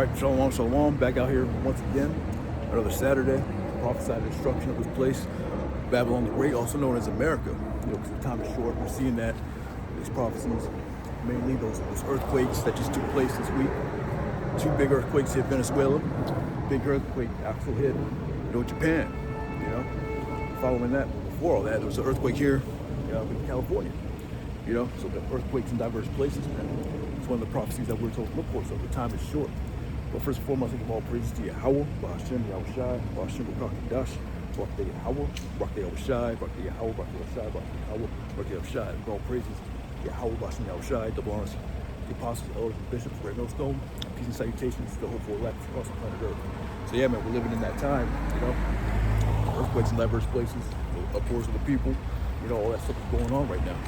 All right, shalom, back out here once again. Another Saturday. Prophesied destruction of this place, Babylon the Great, also known as America. Because the time is short. We're seeing that these prophecies, mainly those earthquakes that just took place this week. 2 big earthquakes hit Venezuela. Big earthquake actual hit, Japan. Following that, before all that, there was an earthquake here in California. So the earthquakes in diverse places, man. It's one of the prophecies that we're told to look for. So the time is short. But first and foremost, I give all praises to Yahweh, Ba'ashem, Yahushai, Ba'ashem, Ba'akadash, Ba'akadash, Yahweh, Ba'akadash, Yahushai, Ba'akadash, Yahweh, Ba'akadash, Yahweh, Ba'akadash, Yahushai. Give all praises to Yahweh, Ba'ashem, Yahushai, double honors, the apostles, elders, and bishops, great millstone, peace and salutations to the hopeful elect across the planet Earth. So yeah, man, we're living in that time, earthquakes in diverse places, the uproars of the people, all that stuff is going on right now.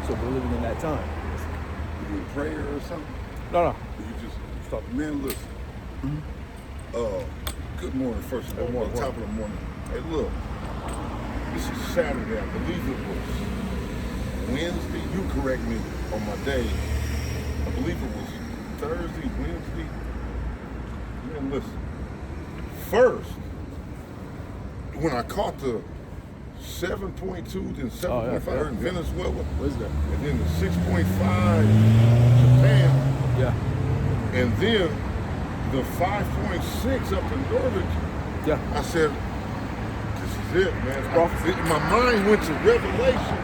So we're living in that time. You do prayer or something? No. You just stop. Man, listen. Good morning, first of all. On top of the morning. Hey, look. This is Saturday. I believe it was Wednesday. You correct me on my day. I believe it was Thursday, Wednesday. Man, listen. First, when I caught the 7.2, then 7.5 in Venezuela. What is that? And then the 6.5 Japan. Yeah. And then the 5.6 up in Norwich. Yeah. I said, this is it, man. My mind went to Revelation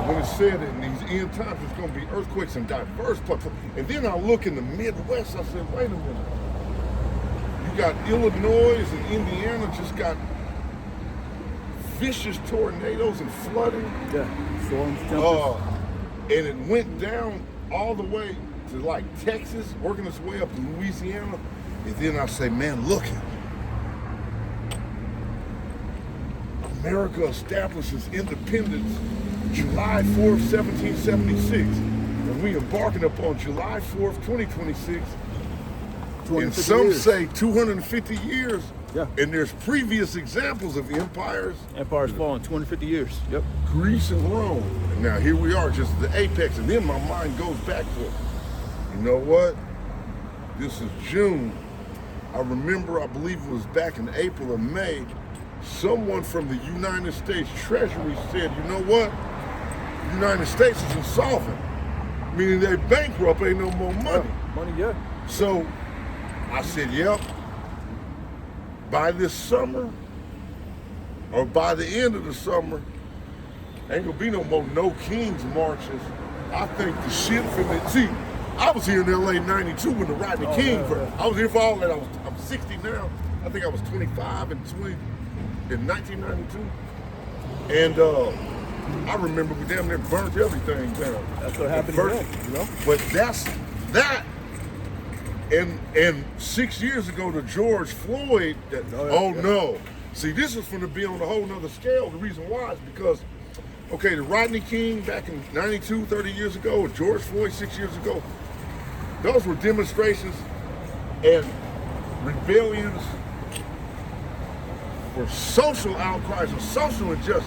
when it said that in these end times there's going to be earthquakes in diverse places. And then I look in the Midwest, I said, wait a minute. You got Illinois and Indiana just got vicious tornadoes and flooding. Yeah, storms, tempests. And it went down all the way to like Texas, working its way up to Louisiana. And then I say, man, look it. America establishes independence July 4th, 1776. And we embarking upon July 4th, 2026. And some years. say 250 years. Yeah. And there's previous examples of empires. Empires falling, 250 years. Yep. Greece and Rome. And now here we are, just the apex. And then my mind goes back to, you know what? This is June. I remember, I believe it was back in April or May, someone from the United States Treasury said, you know what? The United States is insolvent. Meaning they bankrupt, ain't no more money. Yeah, money, yeah. So I said, yep. By this summer, or by the end of the summer, ain't gonna be no more No Kings marches. I think the shit from it. See, I was here in LA in '92 when the Rodney King. I was here for all that. I'm 60 now. I think I was 25 and 20 in 1992. And I remember we damn near burnt everything down. That's what happened then, But that's that. And 6 years ago to George Floyd, no. See, this is going to be on a whole nother scale. The reason why is because, okay, the Rodney King back in 92, 30 years ago, and George Floyd 6 years ago, those were demonstrations and rebellions for social outcries and social injustice.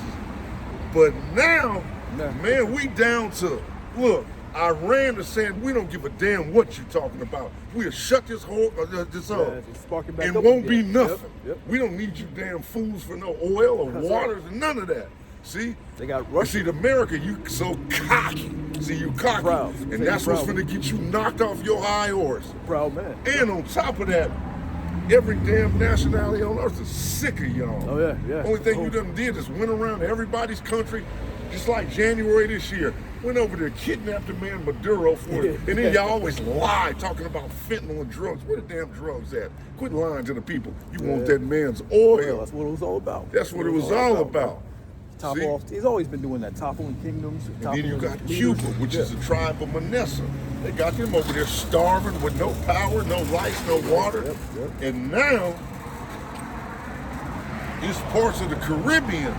But now, man, we down to, look, Iran is saying we don't give a damn what you're talking about. We'll shut this whole and won't be nothing. Yep. We don't need you damn fools for no oil or water or none of that. See? They got Russia. See, America, you so cocky. See, you cocky. Proud. And that's what's going to get you knocked off your high horse. Proud man. And on top of that, every damn nationality on earth is sick of y'all. Oh, yeah. Only thing you done did is went around to everybody's country, just like January this year. Went over there, kidnapped a man Maduro for it. And then y'all always lie, talking about fentanyl and drugs. Where the damn drugs at? Quit lying to the people. You want that man's oil. Well, that's what it was all about. That's what it was all about. Topple off. He's always been doing that, toppling kingdoms. And then you got Cuba, which is the tribe of Manasseh. They got them over there starving with no power, no lights, no water. Yep. And now, it's parts of the Caribbean.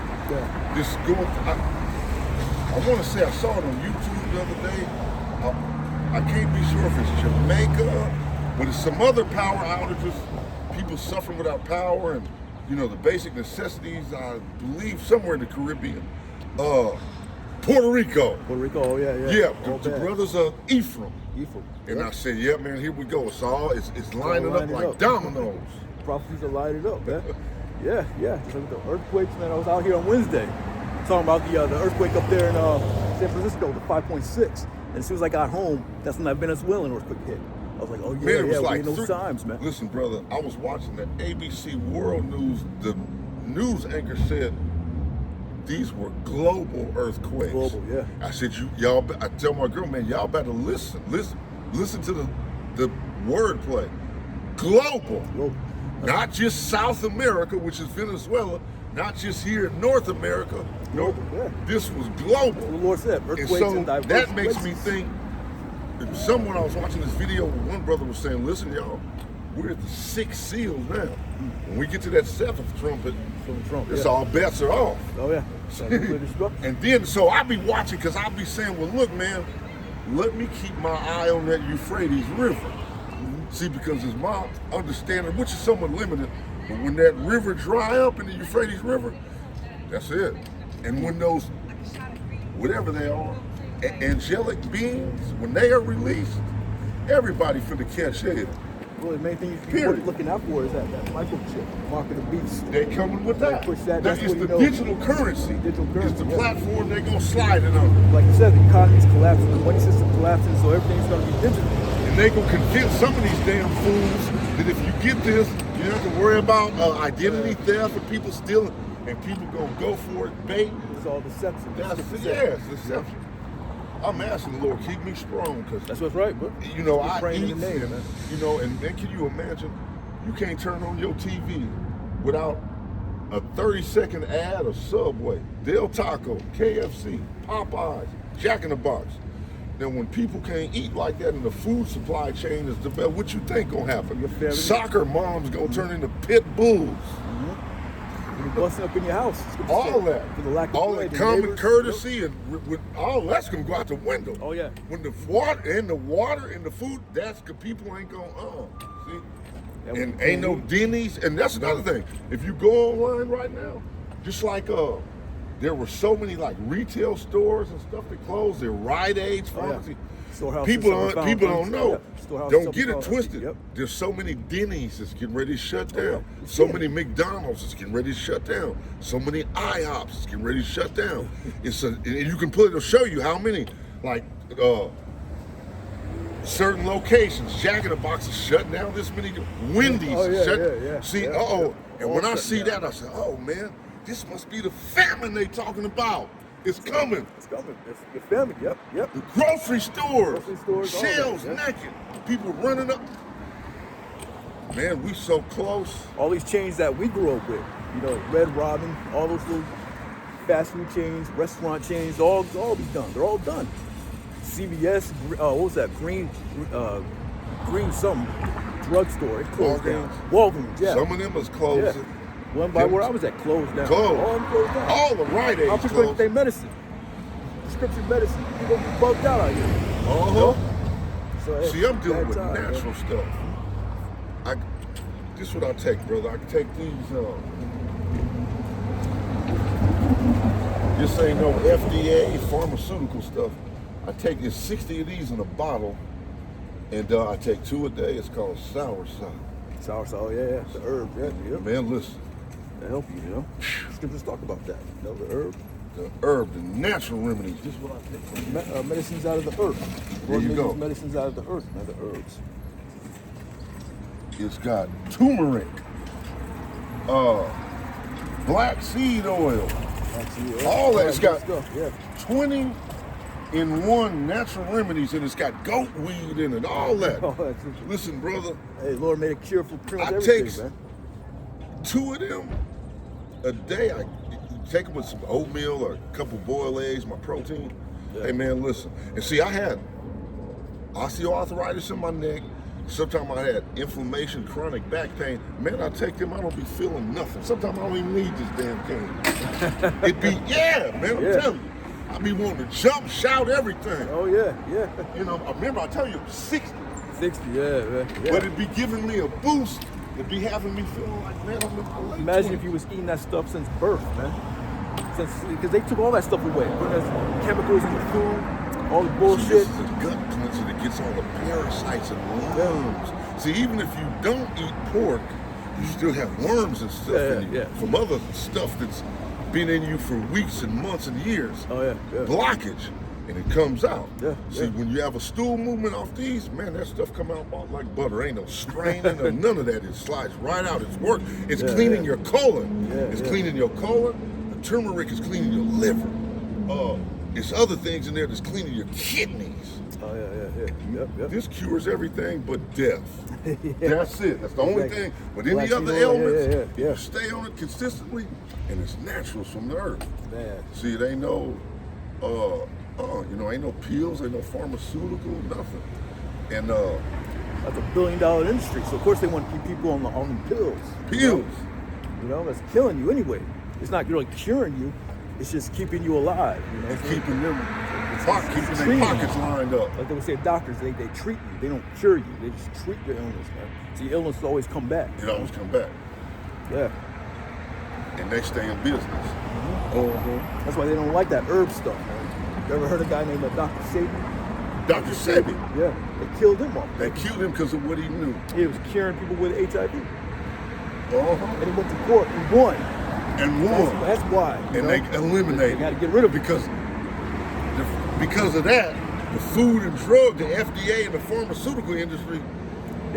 This going. I want to say I saw it on YouTube the other day. I can't be sure if it's Jamaica, but it's some other power outages. People suffering without power and, the basic necessities, I believe, somewhere in the Caribbean. Puerto Rico. Puerto Rico, oh yeah. Yeah, All the bad. brothers of Ephraim. And Yeah. I said, yeah, man, here we go. It's lining up like dominoes. Prophecies are lining up, man. Yeah. So with the earthquakes, man, I was out here on Wednesday talking about the earthquake up there in San Francisco, the 5.6. And as soon as I got home, that's when that Venezuelan earthquake hit. I was like, oh yeah, Man, it was we're like in those times, man. Listen, brother, I was watching the ABC World News. The news anchor said these were global earthquakes. Global, yeah. I said, I tell my girl, man, y'all better listen to the wordplay. Global. Not just South America, which is Venezuela, not just here in North America. No, this was global. The Lord said, earthquakes and so in diverse that makes me places. think, someone I was watching this video, one brother was saying, listen, y'all, we're at the 6th seal now. When we get to that 7th trumpet, it's all bets are off. Oh yeah. And then, so I be watching, because I be saying, well, look, man, let me keep my eye on that Euphrates River. See, because it's my understanding, which is somewhat limited, but when that river dry up in the Euphrates River, that's it. And when those, whatever they are, angelic beings, when they are released, everybody finna catch it. Well, the main thing you're looking out for is that microchip, mark of the beast. They coming with that. That's it's the digital currency. It's the platform they're gonna slide it on. Like you said, the economy's collapsing, the money system collapsing, so everything's gonna be digital. And they gonna convince some of these damn fools that if you get this, you don't have to worry about identity theft and people stealing, and people gonna go for it, bait. It's all deception. It's deception. I'm asking the Lord, keep me strong, because that's what's right, bro. You know, I praying eat, in the name, man. You know, and then can you imagine? You can't turn on your TV without a 30-second ad of Subway, Del Taco, KFC, Popeyes, Jack in the Box. Now, when people can't eat like that and the food supply chain is developed, what you think gonna happen? Soccer moms gonna turn into pit bulls. You're busting up in your house. All that. All that common courtesy and with all that's gonna go out the window. Oh yeah. When the water and the food, that's because people ain't gonna see. And ain't no Denny's, and that's another thing. If you go online right now, just like there were so many like retail stores and stuff that closed. There Rite Aids, pharmacy. People don't know. Don't get it twisted. There's so many Denny's that's getting ready to shut down. So many McDonald's that's getting ready to shut down. So many IHOPs that's getting ready to shut down. And you can it'll show you how many, like certain locations. Jack in the Box is shutting down. This many Wendy's See, and when I see that, I say, oh man, this must be the famine they talking about. It's coming. It's coming. It's the family. Yep. The grocery stores shelves naked. People running up. Man, we so close. All these chains that we grew up with, you know, Red Robin, all those little fast food chains, restaurant chains, all be done. They're all done. CVS, what was that? Green something drugstore. It closed down. Walgreens, yeah. Some of them was closed. Yeah. One by where I was at closed down. Closed. All them closed down. All the Rite Aids I'm prescribing their medicine. Prescription medicine. People get bugged out here. Uh-huh. You know? So, see, I'm dealing with natural stuff. This is what I take, brother. I can take these, this ain't no FDA pharmaceutical stuff. I take this 60 of these in a bottle, and I take 2 a day. It's called soursop. Soursop, yeah. The herb, yeah. Man, listen. To help you, you know. Scriptures talk about that. You know, the herb. The herb, the natural remedies. This is what I take. Medicines out of the earth. There you go. Medicines out of the earth, man, the herbs. It's got turmeric, black seed oil, all that. It's got 20 in one natural remedies, and it's got goat weed in it, all that. Listen, brother. Hey, Lord made a cure for pretty much everything, take man. 2 of them a day. I take them with some oatmeal or a couple boiled eggs, my protein. Hey, man, listen. And see, I had osteoarthritis in my neck. Sometimes I had inflammation, chronic back pain. Man, I take them, I don't be feeling nothing. Sometimes I don't even need this damn cane. It be, man, I'm telling you. I be wanting to jump, shout, everything. Oh, yeah. You know, I remember I tell you, 60. 60, yeah. But it be giving me a boost. It be having me feeling like, man, I'm in my late Imagine 20s. if you was eating that stuff since birth, man. because they took all that stuff away. Putting those chemicals in the food, all the bullshit. This is a gut cleanser that gets all the parasites and worms. See, even if you don't eat pork, you still have worms and stuff in you from other stuff that's been in you for weeks and months and years. Oh, yeah. Blockage. And it comes out. See, Yeah. when you have a stool movement off these, man, that stuff come out like butter. Ain't no straining or none of that. It slides right out. It's work. It's cleaning your colon. It's cleaning your colon. The turmeric is cleaning your liver. It's other things in there that's cleaning your kidneys. Oh, yeah. Yep. This cures everything but death. That's it. That's the only thing. But any Black other seed oil, ailments, yeah. you stay on it consistently, and it's natural from the earth. Man. See, it ain't no, ain't no pills, ain't no pharmaceutical, nothing. And That's $1 billion industry. So of course they want to keep people on the pills. pills. You know, that's killing you anyway. It's not really curing you. It's just keeping you alive. You know, And so keeping them, keeping their treating pockets lined up. like they would say, doctors, they treat you. They don't cure you. They just treat your illness, man. So your illness will always come back. It always come back. Yeah. And they stay in business. That's why they don't like that herb stuff, man. You ever heard a guy named Dr. Sebi? Dr. Sebi. Yeah. They killed him off. They killed him because of what he knew. He was curing people with HIV. And And he went to court and won. won. That's why. And they eliminated They got to get rid of it. Because of that, the food and drug, the FDA and the pharmaceutical industry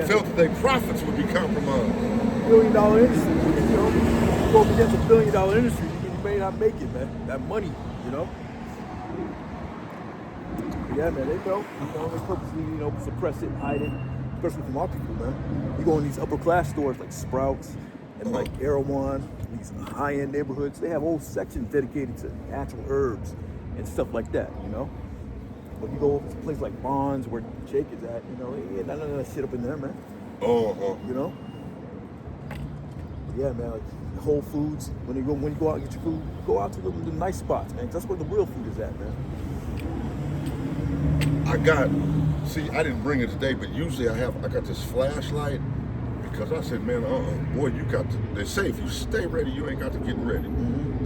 felt that their profits would be compromised. $1 billion industry. You know, you go up against $1 billion industry, you may not make it, man. That money, you know. Yeah, man, they know. They purposely, suppress it and hide it, especially from our people, man. You go in these upper class stores like Sprouts and like Erewhon, these high-end neighborhoods. They have whole sections dedicated to natural herbs and stuff like that, you know. But you go to a place like Bonds, where Jake is at, ain't none of that shit up in there, man. You know. Yeah, man, like Whole Foods. When you go out and get your food, go out to the nice spots, man. 'Cause that's where the real food is at, man. I didn't bring it today, but usually I got this flashlight because I said, man, boy, they say if you stay ready, you ain't got to get ready.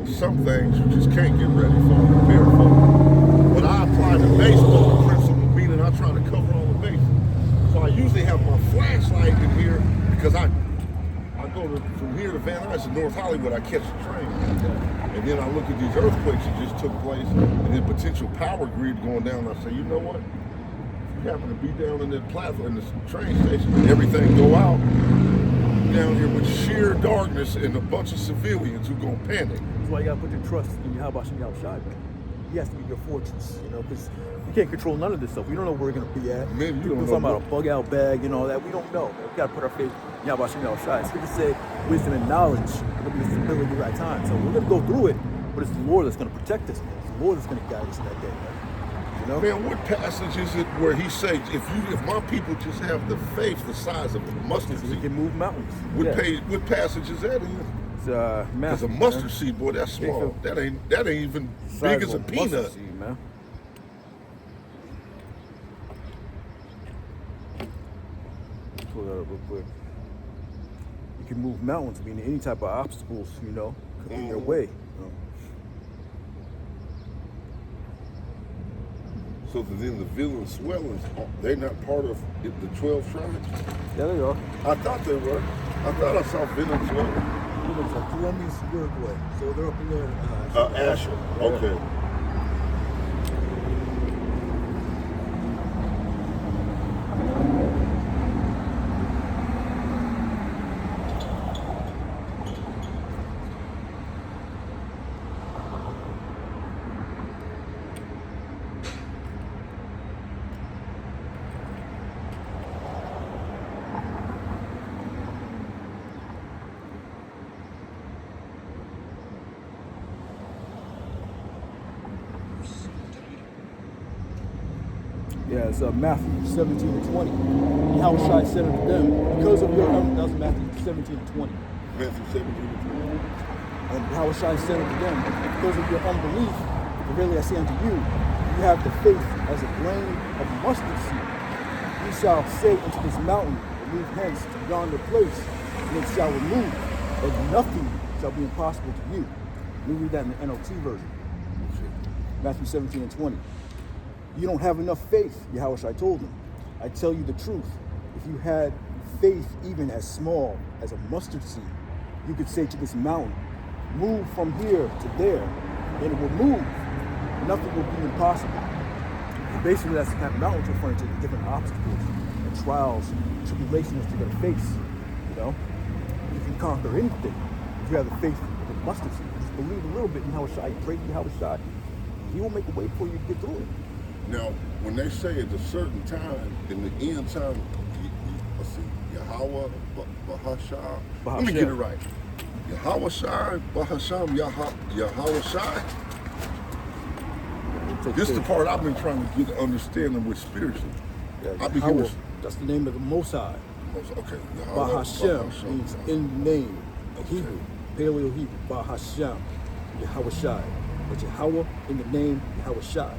Some things you just can't get ready for, prepare for. But I apply the baseball principle, meaning I try to cover all the bases. So I usually have my flashlight in here because I go from here to Van Nuys to North Hollywood, I catch the train. And then I look at these earthquakes that just took place and then potential power grid going down. I say, you know what? If you happen to be down in that platform, in this train station, and everything go out, down here with sheer darkness and a bunch of civilians who gonna panic. That's why you gotta put your trust in your Habashim Yahushai, man. He has to be your fortress, because you can't control none of this stuff. We don't know where we're gonna be at. Man, you People don't talking know about a bug out bag and all that. We don't know. Man. We gotta put our faith in Habashim Yahushai. So we can say wisdom and knowledge are gonna be the stability of right time. So we're gonna go through it, but it's the Lord that's gonna protect us, man. It's the Lord that's gonna guide us in that day, man. Man, what passage is it where he says, if my people just have the faith the size of a mustard We seed? can move mountains. What passage is that in? It's Because a mustard seed, boy, that's small. That ain't even big as a peanut. Seed, man. Pull that up real quick. You can move mountains, meaning any type of obstacles, in your way. So then the villain swellings, they're not part of the 12 tribes? Yeah, they are. I thought they were. I thought I saw villain swellings. Colombia's Uruguay, so they're up in there. Asher. Okay. Yeah, it's Matthew 17 and 20. Yahushua said unto them, because of your that was Matthew 17 and 20. Matthew 17 and 20. And Yahushua said unto them, because of your unbelief, for verily I say unto you, you have the faith as a grain of mustard seed. You shall say unto this mountain, remove hence to yonder place, and it shall remove, and nothing shall be impossible to you. Let me read that in the NLT version. Matthew 17 and 20. You don't have enough faith, Yahushua told him. I tell you the truth. If you had faith even as small as a mustard seed, you could say to this mountain, move from here to there, and it will move. Nothing will be impossible. And basically, that's that mountain's referring to the different obstacles and trials, tribulations that you're going to face. You know, you can conquer anything if you have the faith of a mustard seed. Just believe a little bit in Yahushua. Pray to Yahushua. He will make a way for you to get through it. Now, when they say at a certain time, in the end time, let's see, Yahweh, Bahasham. Let me get it right. Yahweh Shai, Bahasham, Yahweh Shai. This is the part I've been trying to get understanding with spiritually. Yeah, Yahweh, that's the name of the Most High. Okay. Bahasham means in the name. Hebrew, Paleo Hebrew, Bahasham, Yahweh Shai. But Yahweh in the name, Yahweh Shai.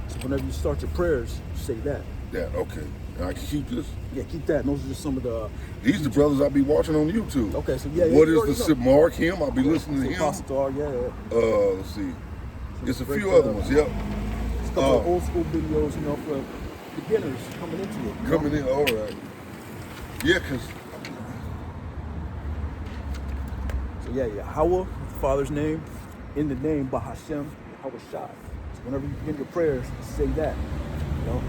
So whenever you start your prayers, you say that. Yeah, okay. And I can keep this? Yeah, keep that. And those are just some of the... These the brothers I'll be watching on YouTube. Okay, so yeah. What is the mark him? I'll be listening to him. Apostle, yeah. Let's see. It's a few other ones, yep. It's a couple of old school videos, you know, for beginners coming into it. Coming in, all right. Yeah, because... So yeah, Yahweh, the Father's name, in the name, Bahashem, Yahweh Shai. So whenever you begin your prayers, say that, you know.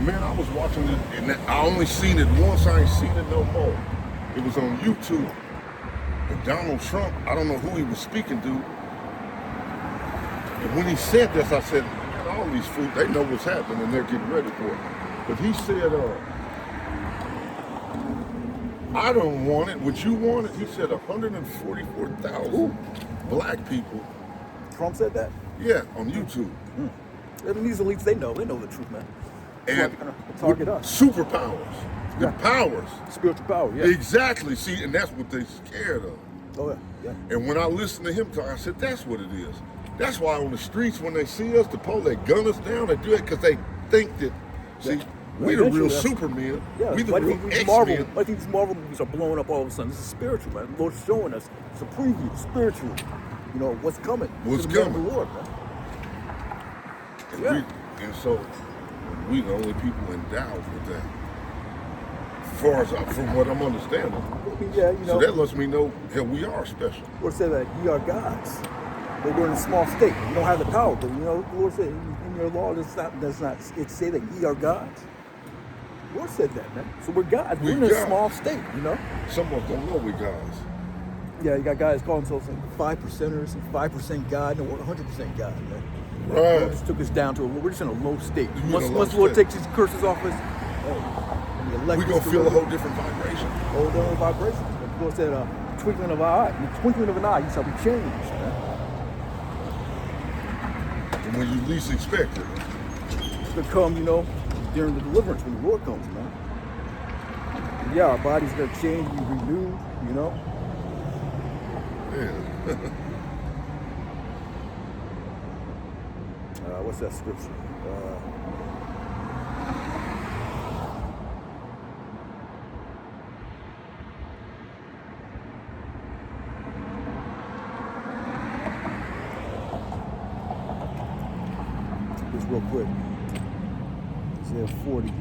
Man, I was watching it, and I only seen it once. I ain't seen it no more. It was on YouTube. And Donald Trump, I don't know who he was speaking to. And when he said this, I said, man, all these fools, they know what's happening, and they're getting ready for it. But he said, I don't want it. What you want it? He said 144,000 black people. Trump said that? Yeah, on YouTube. I mean, these elites, they know the truth, man. And target us. Superpowers, the powers. Spiritual power, yeah. Exactly. See, and that's what they're scared of. Oh, yeah. And when I listened to him talk, I said, that's what it is. That's why on the streets, when they see us, the police, they gun us down, they do it because they think that, see, we the real Supermen. Yeah, we the real X-Men. I think these Marvel movies are blowing up all of a sudden. This is spiritual, man. The Lord's showing us. It's a preview, spiritual. You know, what's coming. What's coming. The Lord, man. And so, we the only people endowed with that. As far as from what I'm understanding. Yeah, you know. So that lets me know that we are special. The Lord said that ye are gods. But we're in a small state. You don't have the power, but you know, the Lord said in your law does not it say that ye are gods. The Lord said that, man. So we're gods. We're in a small state, you know. Some of us don't know we gods. Yeah, you got guys calling themselves like 5%ers and 5% God, and we're 100% God, man. Right. The Lord just took us down to we're just in a low state. Once the Lord takes his curses off us, we're going to feel a whole different vibration. Whole different vibration. The Lord said, twinkling of an eye. In the twinkling of an eye, you shall be changed, man. And when you least expect it. It's going to come, you know, during the deliverance when the Lord comes, man. And yeah, our body's going to change, be renewed, you know. Yeah. What's that scripture? Just real quick. Isaiah 40.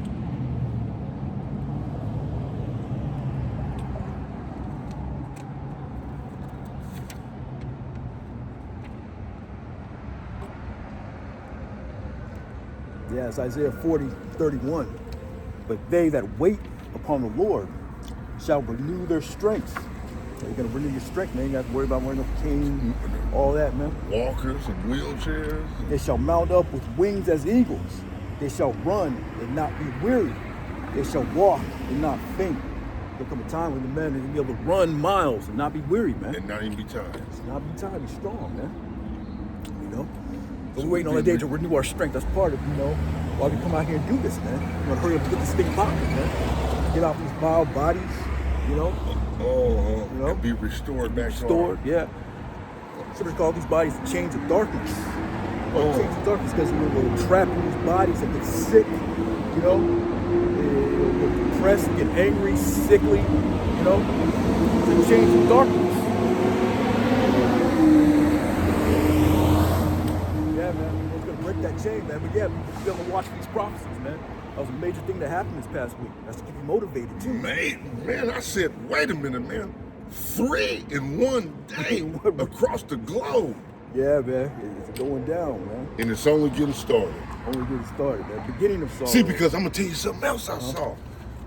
Yeah, it's Isaiah 40:31. But they that wait upon the Lord shall renew their strength. You're going to renew your strength, man. You got to worry about wearing a cane, all that, man. Walkers and wheelchairs. They shall mount up with wings as eagles. They shall run and not be weary. They shall walk and not faint. There'll come a time when the men are going to be able to run miles and not be weary, man. And not even be tired. Not be tired, be strong, man. You know? So we're waiting on the day to renew our strength. That's part of, you know, why we come out here and do this, man. We're going to hurry up and get this thing popping, man. Get off these vile bodies, you know. You know? And be restored back to Restored, yeah. Scripture call these bodies the chains of darkness. Chains of darkness because we're trapped in these bodies and get sick, you know. We're depressed, get angry, sickly, you know. It's the chains of darkness. that chain, man. But yeah, we be able to watch these prophecies, man. That was a major thing that happened this past week. That's to keep you motivated too. Man, I said, wait a minute, man. 3 in one day across the globe. Yeah, man. It's going down, man. And it's only getting started. Only getting started, man. Beginning of sorrow. See, because I'm gonna tell you something else I saw.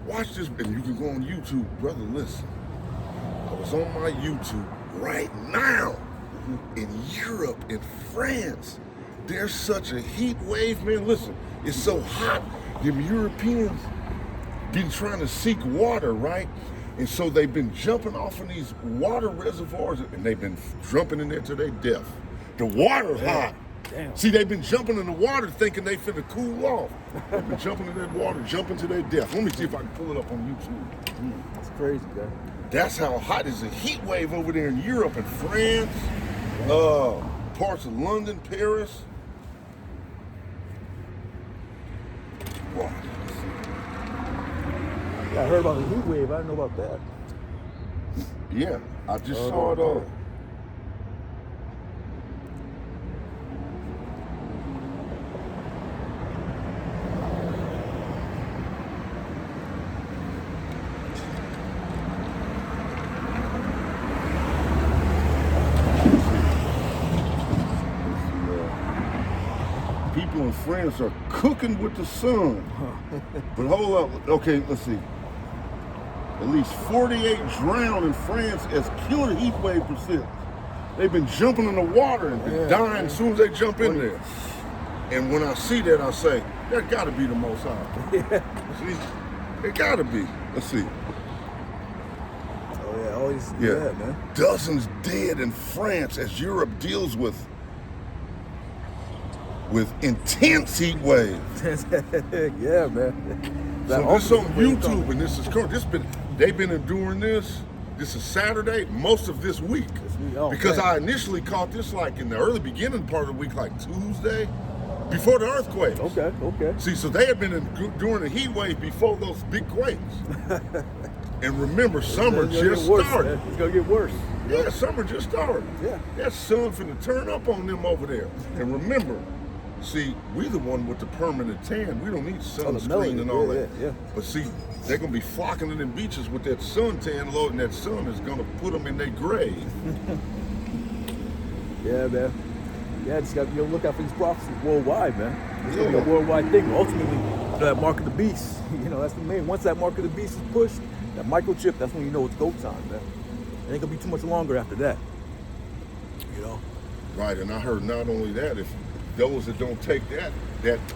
Watch this, and you can go on YouTube, brother. Listen, I was on my YouTube right now in Europe, in France. There's such a heat wave, man. Listen, it's so hot. Them Europeans been trying to seek water, right? And so they've been jumping off of these water reservoirs, and they've been jumping in there to their death. The water's hot. Damn. See, they've been jumping in the water thinking they finna cool off. They've been jumping in that water, jumping to their death. Let me see if I can pull it up on YouTube. That's crazy, man. That's how hot is a heat wave over there in Europe and France, parts of London, Paris. Wow. Yeah, I heard about the heat wave. I didn't know about that. Yeah, I just saw it. People in France are cooking with the sun. But hold up, okay, let's see. At least 48 drowned in France as killer heat wave persists. They've been jumping in the water and been dying as soon as they jump in there. And when I see that, I say, that gotta be the Most High. See, it gotta be. Let's see. Oh yeah, always man. Dozens dead in France as Europe deals with intense heat waves. Yeah, man. So this on YouTube, and this is current. They've been enduring this. This is Saturday, most of this week. Because I initially caught this like in the early beginning part of the week, like Tuesday, before the earthquakes. Okay. See, so they had been during the heat wave before those big quakes. And remember, summer just started. It's gonna get worse. Yeah, summer just started. Yeah. That sun finna turn up on them over there. And remember, see, we the one with the permanent tan. We don't need sunscreen and all that. Yeah. But see, they're gonna be flocking to them beaches with that suntan load, and that sun is gonna put them in their grave. Yeah, man. Yeah, just got to look out for these prophecies worldwide, man. It's gonna be a worldwide thing. Ultimately, that mark of the beast. That's the main. Once that mark of the beast is pushed, that microchip, that's when you know it's go time, man. It ain't gonna be too much longer after that. Right, and I heard not only that, if those that don't take that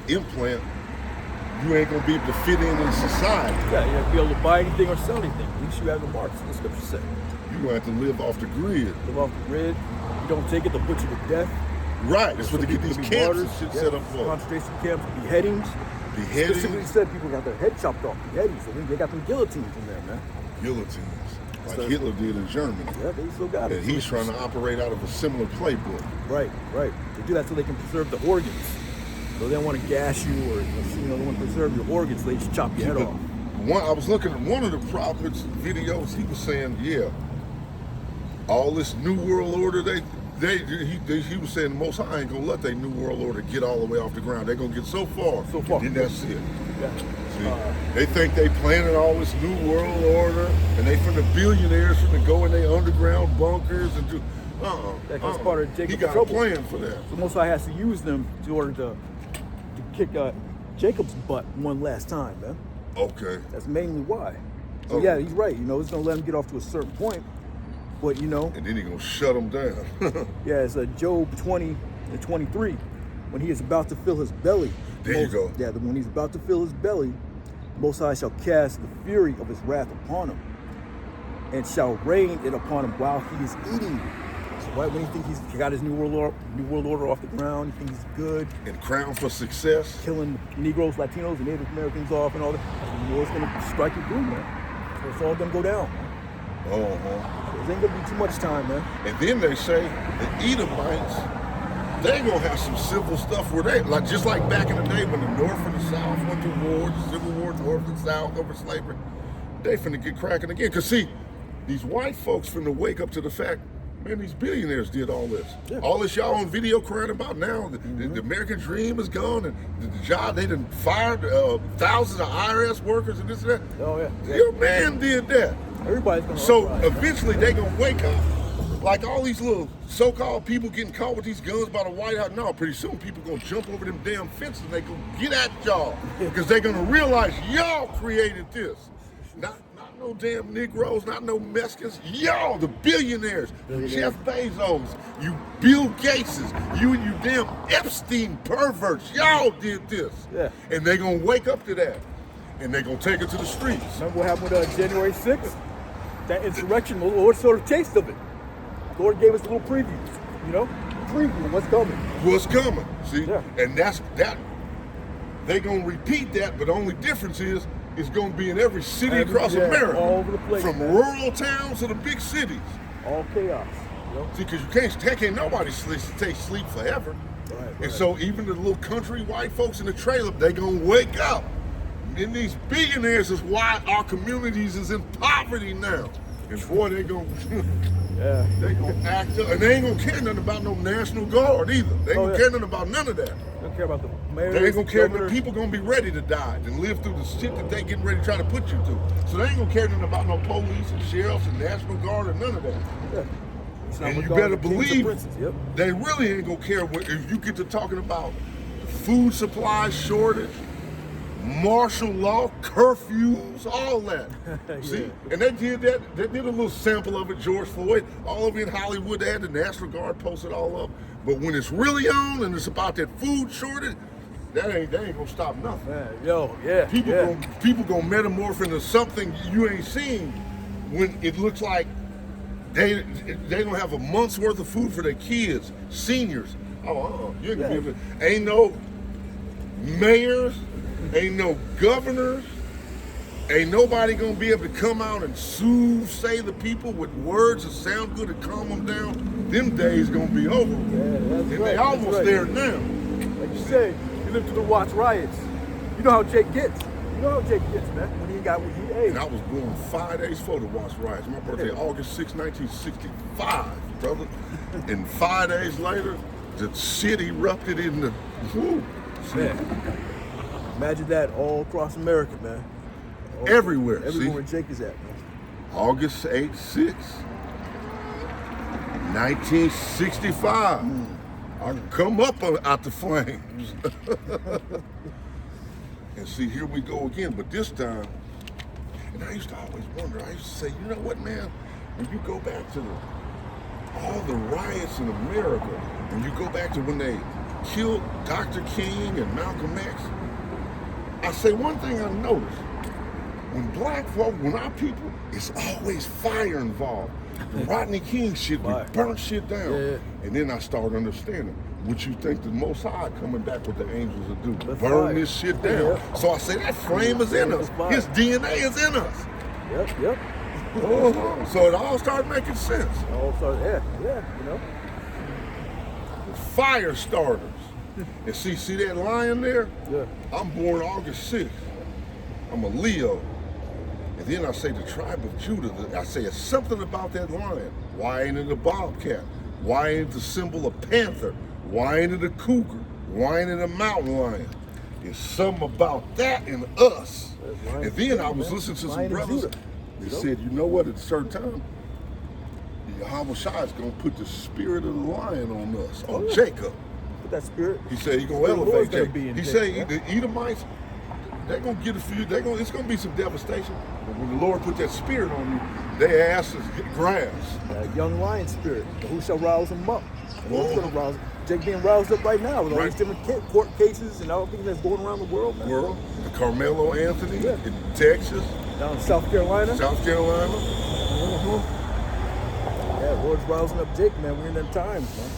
implant, you ain't gonna be able to fit in society. Yeah, you have to be able to buy anything or sell anything. At least you have the marks, the scripture say. You're gonna have to live off the grid. Live off the grid. You don't take it, they'll put you to death. Right, that's what they get these camps and shit set up for. Concentration camps, beheadings. Specifically said people got their head chopped off, beheadings. So they got them guillotines in there, man. Guillotines, like Hitler did in Germany. Yeah, they still got it. And he's trying to operate out of a similar playbook. Right. They do that so they can preserve the organs. So they don't want to gash you or they want to preserve your organs. They just chop your head off. I was looking at one of the prophets' videos. He was saying, all this New World Order, he was saying the Most High ain't gonna let their New World Order get all the way off the ground. They're gonna get so far. And then that's it. Yeah. See, they think they planning all this New World Order, and they from the billionaires from go in their underground bunkers and do. That's part of Jacob's He got trouble. a plan for that. So Most High has to use them in order to kick Jacob's butt one last time, man. Okay. That's mainly why. So yeah, he's right. It's gonna let him get off to a certain point, but And then he's gonna shut him down. Yeah, it's Job 20:23, when he is about to fill his belly. There you go. Yeah, when he's about to fill his belly, Most High shall cast the fury of his wrath upon him, and shall rain it upon him while he is eating. So right when he thinks he got his New World Order off the ground, he thinks he's good. And crowned for success. Killing Negroes, Latinos, and Native Americans off and all that. The war's gonna strike you through, man. So it's all gonna go down. So it ain't gonna be too much time, man. And then they say the Edomites, they gonna have some civil stuff where they, just like back in the day when the North and the South went to war, the Civil War, North and South over slavery, they finna get cracking again. Cause see, these white folks finna wake up to the fact Man, these billionaires did all this. Yeah. All this y'all on video crying about now. The American dream is gone, and the job, they done fired thousands of IRS workers and this and that. Oh, yeah. Your man did that. Everybody's going to So eventually they going to wake up. Like all these little so-called people getting caught with these guns by the White House. No, pretty soon people going to jump over them damn fences and they going to get at y'all. Because they're going to realize y'all created this. Not no damn Negroes, not no Mexicans. Y'all, the billionaires. Jeff Bezos, you Bill Gateses, you and you damn Epstein perverts. Y'all did this. Yeah. And they're going to wake up to that. And they're going to take it to the streets. Remember what happened with January 6th? That insurrection, what sort of taste of it? Lord gave us a little preview, you know? Preview of what's coming. What's coming, see? Yeah. And that's that. They're going to repeat that, but the only difference is it's going to be in every city across America. All over the place. From rural towns to the big cities. All chaos. You know? See, because can't nobody stay sleep forever. Right. And so even the little country white folks in the trailer, they going to wake up. And these billionaires is why our communities is in poverty now. And boy, they going to... Yeah. They gonna act up, and they ain't gonna care nothing about no National Guard either. They ain't gonna care nothing about none of that. They don't care about the mayor. They ain't gonna care that people gonna be ready to die and live through the shit that they getting ready to try to put you through. So they ain't gonna care nothing about no police and sheriffs and National Guard or none of that. Yeah. And you better believe they really ain't gonna care if you get to talking about food supply shortage, martial law, curfews, all that. See, and they did that. They did a little sample of it. George Floyd, all over in Hollywood, they had the National Guard posted all up. But when it's really on and it's about that food shortage, that ain't gonna stop nothing. Man, People gonna metamorph into something you ain't seen when it looks like they don't have a month's worth of food for their kids, seniors. You ain't gonna be able to, ain't no mayors. Ain't no governors, ain't nobody gonna be able to come out and say the people with words that sound good and calm them down. Them days gonna be over. And they almost there now. Like you said, you lived through the Watts riots. You know how Jake gets. You know how Jake gets, man. When he got what he ate. And I was born 5 days before the Watts riots. My birthday, August 6, 1965, brother. And 5 days later, the shit erupted in the Man. Imagine that all across America, man. Everywhere. Everywhere where Jake is at, man. August 8, 6, 1965. I come up out the flames. And see, here we go again. But this time, and I used to always wonder, I used to say, you know what, man? When you go back to all the riots in America, and you go back to when they killed Dr. King and Malcolm X, I say one thing I noticed, when black folk, when our people, it's always fire involved. The Rodney King shit, we burnt shit down. And then I started understanding what you think the Most High coming back with the angels will do. Burn this shit down. So I say that flame is in us. His DNA is in us. Yep. So it all started making sense. You know. Fire starters. And see that lion there? Yeah. I'm born August 6th. I'm a Leo. And then I say the tribe of Judah. I say it's something about that lion. Why ain't it a bobcat? Why ain't it the symbol of panther? Why ain't it a cougar? Why ain't it a mountain lion? It's something about that in us. And then I was listening to some brothers that said, you know what, at a certain time, Yahweh Shai is going to put the spirit of the lion on us, on Jacob. Put that spirit. He said he's going to elevate Jacob. He said the Edomites, they're going to get a few, it's going to be some devastation. But when the Lord put that spirit on you, their asses get grass. That young lion spirit. Who shall rouse them up? Who's going to rouse them? Jake being roused up right now with all these different court cases and all things that's going around the world, man. The Carmelo Anthony in Texas. Down in South Carolina. Yeah, Lord's rousing up Jake, man. We're in them times, man.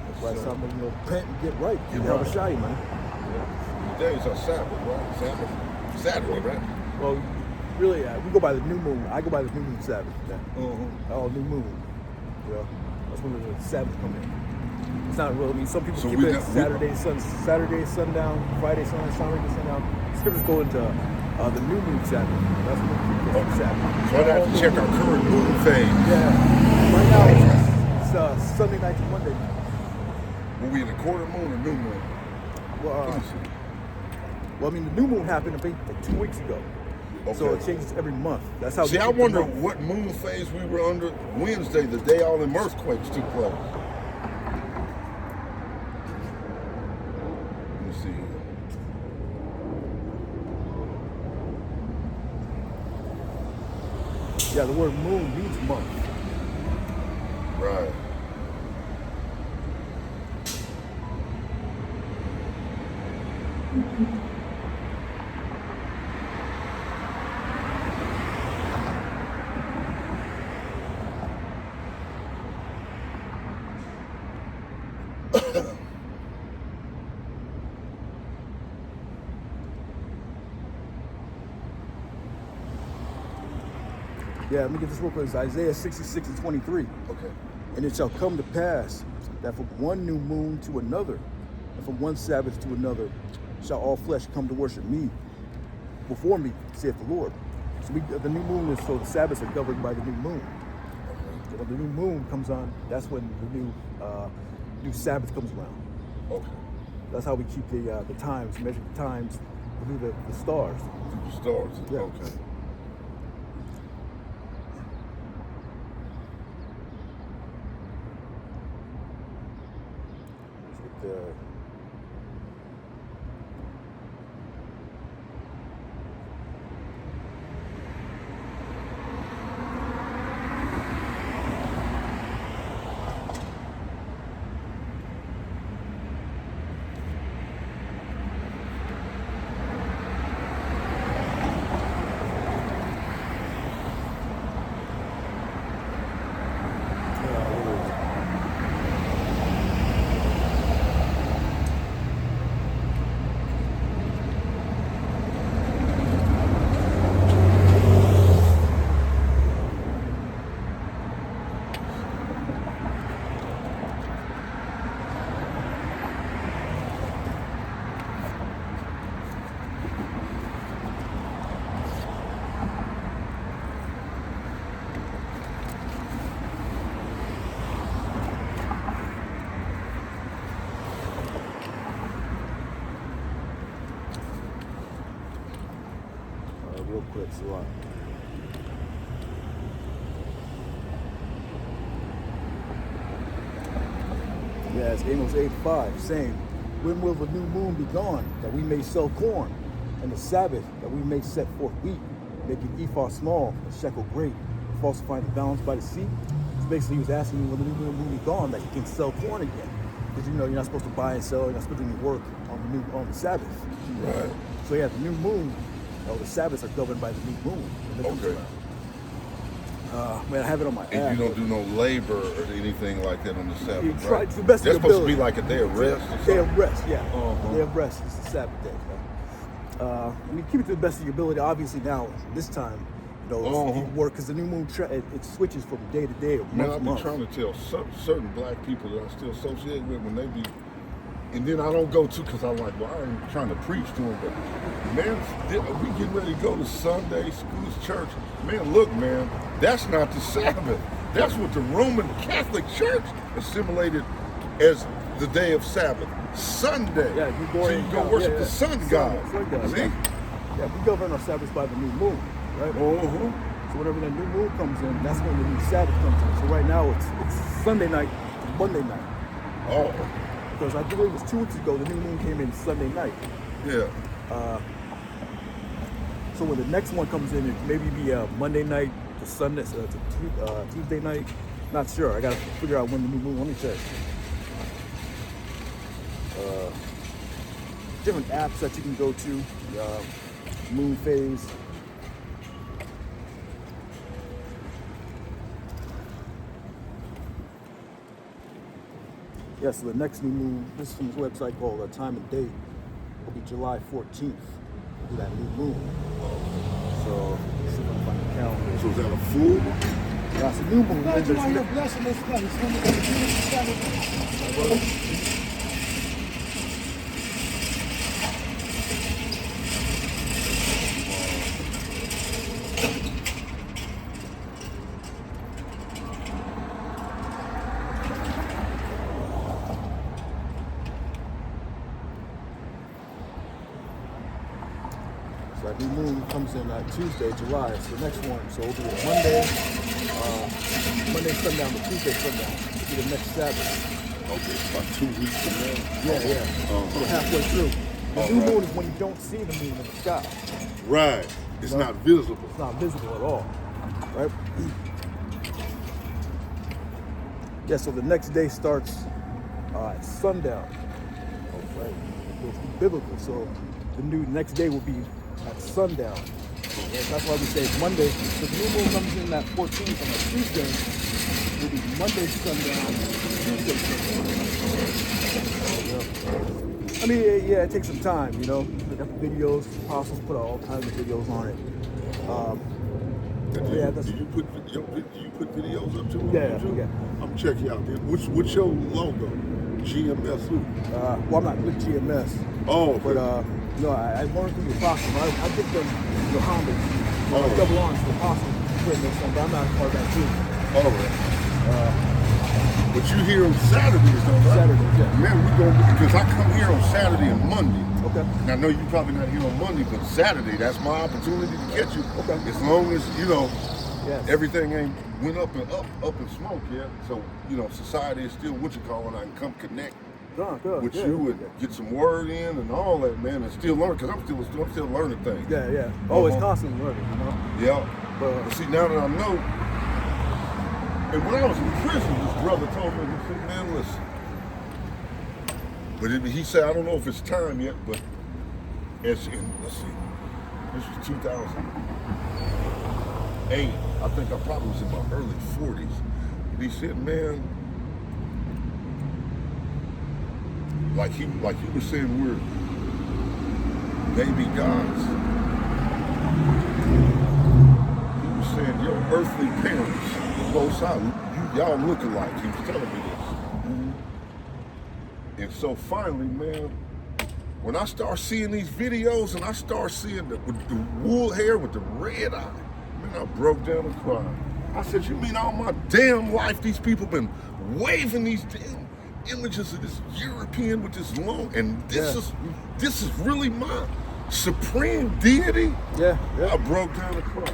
That's why it's time to repent and get right. Get right. Shy, man. These days are Sabbath, right? Saturday, right? Well, really, we go by the new moon. I go by the new moon Sabbath. Yeah. Oh, new moon. Yeah. That's when the Sabbath come in. It's not real. I mean, some people keep it Saturday sundown, Friday sundown. Scriptures go into the new moon Sabbath. That's when we keep it Sabbath. So I have to check our current moon phase. Yeah. Right now, Sunday night to Monday night. Will we in the quarter moon or new moon? Well, Let me see. well, I mean, the new moon happened, I think, like 2 weeks ago. So Okay. it changes every month. That's how. See, they I keep the wonder month. what moon phase we were under Wednesday, the day all them earthquakes took place. Let me see here. Yeah, the word moon means month. Right. Yeah, let me get this real quick. It's Isaiah 66 and 23. Okay. And it shall come to pass that from one new moon to another, and from one Sabbath to another, shall all flesh come to worship me before me, saith the Lord. So the new moon is, so the Sabbaths are governed by the new moon. Okay. When the new moon comes on, that's when the new Sabbath comes around. Okay. That's how we keep the times, measure the times through the stars. Through the stars. Yeah. Okay. Real quick, so yeah, it's Amos 8:5 saying, when will the new moon be gone, that we may sell corn, and the Sabbath, that we may set forth wheat, making ephah small, and shekel great, falsifying the balance by the sea? So basically, he was asking me when the new moon will be gone, that he can sell corn again, because you're not supposed to buy and sell, you're not supposed to do any work on the Sabbath. Right. So yeah, the new moon, the Sabbaths are governed by the new moon. when it comes Okay. around. Man, I have it on my app. And you don't do no labor or anything like that on the Sabbath, You right? try to the best of That's your supposed to be ability. like a day of rest or something? Day of rest, yeah. Uh-huh. Day of rest is the Sabbath day. And you keep it to the best of your ability. Obviously now, this time, Uh-huh. you work because the new moon it switches from day to day or Man, month I to be month. trying to tell certain black people that I still associate with when they be, and then I don't go to because I'm like, well, I ain't trying to preach to them, but man, we getting ready to go to Sunday schools, church. Man, look, man, that's not the Sabbath. That's what the Roman Catholic Church assimilated as the day of Sabbath, Sunday. Yeah, you go so in you and go count. worship Yeah, the yeah. sun god. Sun god, See? yeah. Yeah, we govern our Sabbaths by the new moon, right? Uh-huh. So whenever the new moon comes in, that's when the new Sabbath comes in. So right now it's Sunday night, Monday night. Oh, Because I believe it was 2 weeks ago, the new moon came in Sunday night. yeah. So when the next one comes in, it maybe be Monday night to Sunday, to Tuesday night. Not sure. I gotta figure out when the new moon. Let me check. Different apps that you can go to. Moon phase. Yeah, so the next new moon, this is from this website called Time and Date, will be July 14th. Will be that new moon. So, let's see if I can find the calendar. So is that a full? That's a new moon. Glad you are here blessing this place. It's going to be a beautiful Saturday. That new moon comes in Tuesday, July. It's the next one. So it'll be a Monday, sundown to Tuesday sundown. It'll be the next Sabbath. Okay, about 2 weeks from now. Yeah. So we're halfway through. The new moon is when you don't see the moon in the sky. Right. It's not visible. It's not visible at all. Right? Yeah, so the next day starts at sundown. Right? It's biblical. So the next day will be at sundown. Right? That's why we say Monday. So the new moon comes in at 14th on a Tuesday. It will be Monday sundown, Tuesday sundown. I mean, yeah, it takes some time, you know. We got the videos, apostles put out all kinds of videos on it. Do you put videos up too? Yeah. I'm checking out. What's your logo? GMS who? Well, I'm not with GMS. Oh, but no, I learned from the apostles. I give them homage. Double honors to the apostles. But I'm not a part of that too. All right. But you here on Saturdays though, right? Saturdays, yeah. Man, because I come here on Saturday and Monday. Okay. And I know you probably not here on Monday, but Saturday, that's my opportunity to catch you. Okay. As long as, yes. everything ain't went up in smoke yet. So, society is still what you call it. I can come connect with you and get some word in and all that, man, and still learn, because I'm still learning things. Yeah. Always constantly learning, Yeah. But see, now that I know, and when I was in prison, this brother told me, he said, man, listen. But he said, I don't know if it's time yet, but let's see, this was 2008. I think I probably was in my early 40s. And he said, man, like he was saying, we're baby gods. He was saying, your earthly parents, both sides, y'all look alike. He was telling me this. And so finally, man, when I start seeing these videos and I start seeing with the wool hair with the red eye, man, I broke down and cried. I said, you mean all my damn life these people been waving these damn images of this European with this long, and this is really my supreme deity? Yeah. I broke down and cried.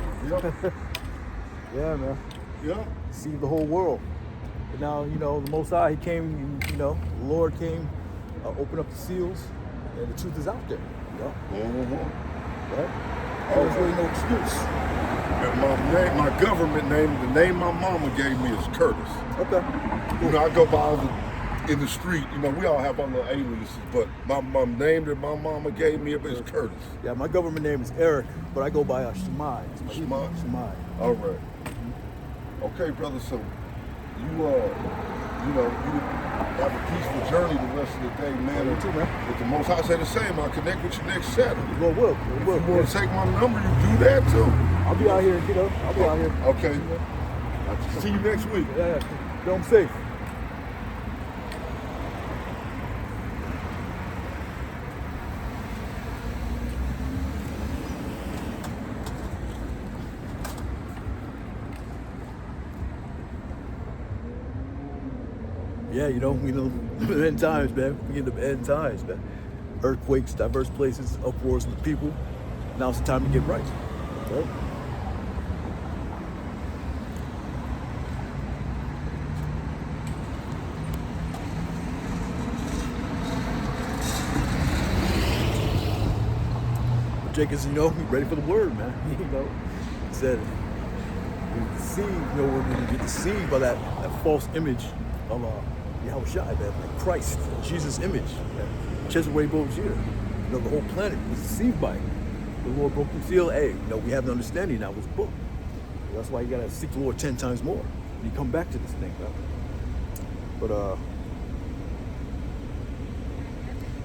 Yeah, man. Yeah. See the whole world. But now, the Most High, He came, the Lord came, opened up the seals, and the truth is out there, Right? There's really no excuse. And my government name, the name my mama gave me is Curtis. Okay. I go by in the street, we all have our little aliases, but my name that my mama gave me is Curtis. Yeah, my government name is Eric, but I go by Shemai. Shemai. All right. Okay, brother, so you have a peaceful journey the rest of the day, man. You too, man. But the Most High say the same. I'll connect with you next Saturday. Well, If you want to take my number, you do that too. I'll be out here, I'll be out here. Okay. See you next week. Yeah. Go home safe. Yeah, we know the end times, man. We in the end times, man. Earthquakes, diverse places, uproars of the people. Now it's the time to get right. Right? But Jacobs, we ready for the word, man. He said, we're going to get deceived by that false image of Yahushua, like Christ, Jesus' image. The whole planet was deceived by it. The Lord broke the seal. Hey, we have an understanding now with this book. That's why you gotta seek the Lord 10 times more when you come back to this thing, right? But I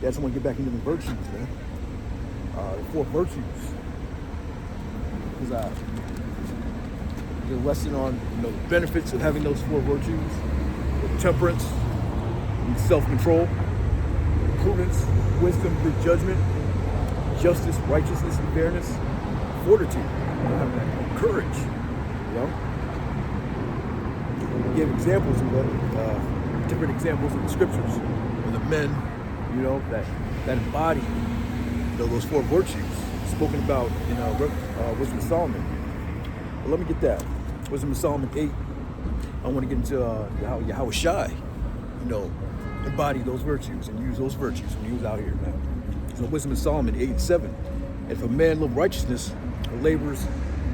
just want to get back into the virtues, man. The 4 virtues. Because I did a lesson on the benefits of having those 4 virtues: temperance, self-control, prudence, wisdom, good judgment, justice, righteousness, and fairness, fortitude, courage. We give examples of different examples in the scriptures of the men, that embody those 4 virtues. spoken about in Wisdom of Solomon. But let me get that. Wisdom of Solomon 8. I want to get into how Yahweh Shai, embody those virtues and use those virtues when he was out here, man. So Wisdom of Solomon 8 and 7. And if a man love righteousness, the labors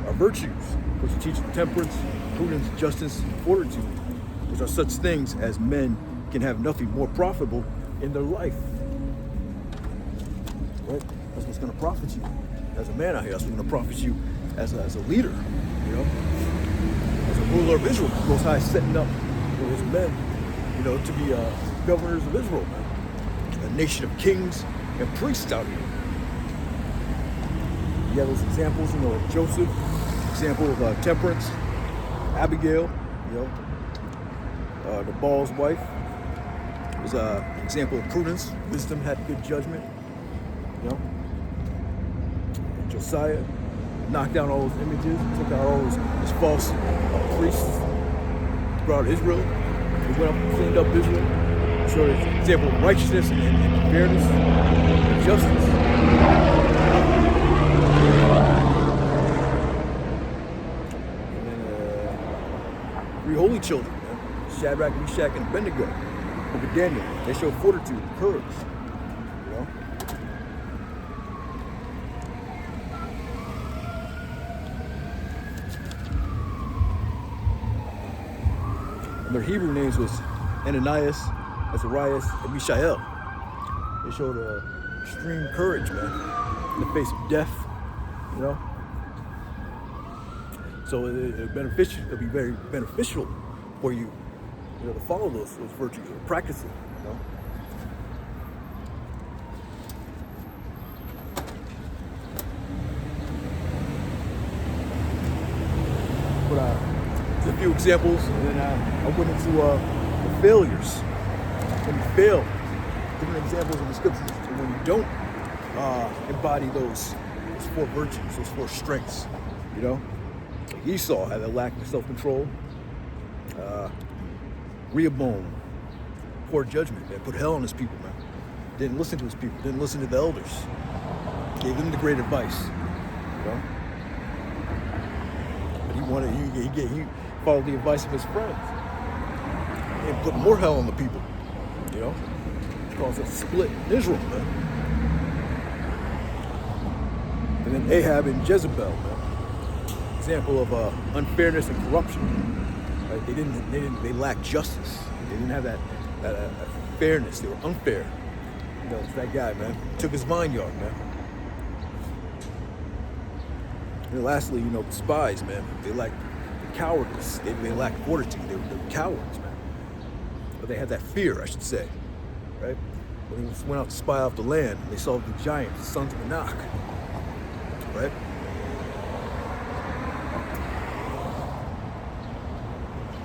are virtues, which teach temperance, prudence, justice, and fortitude, which are such things as men can have nothing more profitable in their life. Right? That's what's going to profit you as a man out here. That's what's going to profit you as a leader, as a ruler of Israel. Most High setting up his men, to be governors of Israel, man. A nation of kings and priests out here. You have those examples, Joseph, example of temperance, Abigail, Nabal's wife, was an example of prudence. Wisdom had good judgment, Josiah knocked down all those images, took out all those false priests, brought Israel. He went up and cleaned up Israel. Showed an example of righteousness and fairness and justice. And then three holy children, man. Shadrach, Meshach, and Abednego. Look at Daniel. They showed fortitude and courage. And their Hebrew names was Ananias, Azarias, and Mishael. They showed extreme courage, man, in the face of death, So it'll be very beneficial for you, to follow those virtues or practice it, But just a few examples, and then I went into the failures. When you fail, different examples of the scriptures. And when you don't embody those four virtues, those four strengths, Like Esau had a lack of self-control. Rehoboam, poor judgment, man, put hell on his people, man. Didn't listen to his people, didn't listen to the elders. Gave them the great advice, But he followed the advice of his friends and put more hell on the people, It caused a split in Israel, man. And then Ahab and Jezebel, man. Example of unfairness and corruption. Right? They lacked justice. They didn't have that fairness. They were unfair. It's that guy, man. Took his vineyard, man. And then lastly, the spies, man. They lacked cowardice. They lacked fortitude. They were cowards, man. But they had that fear, I should say, right? When they went out to spy out the land, they saw the giants, the sons of Anak, right?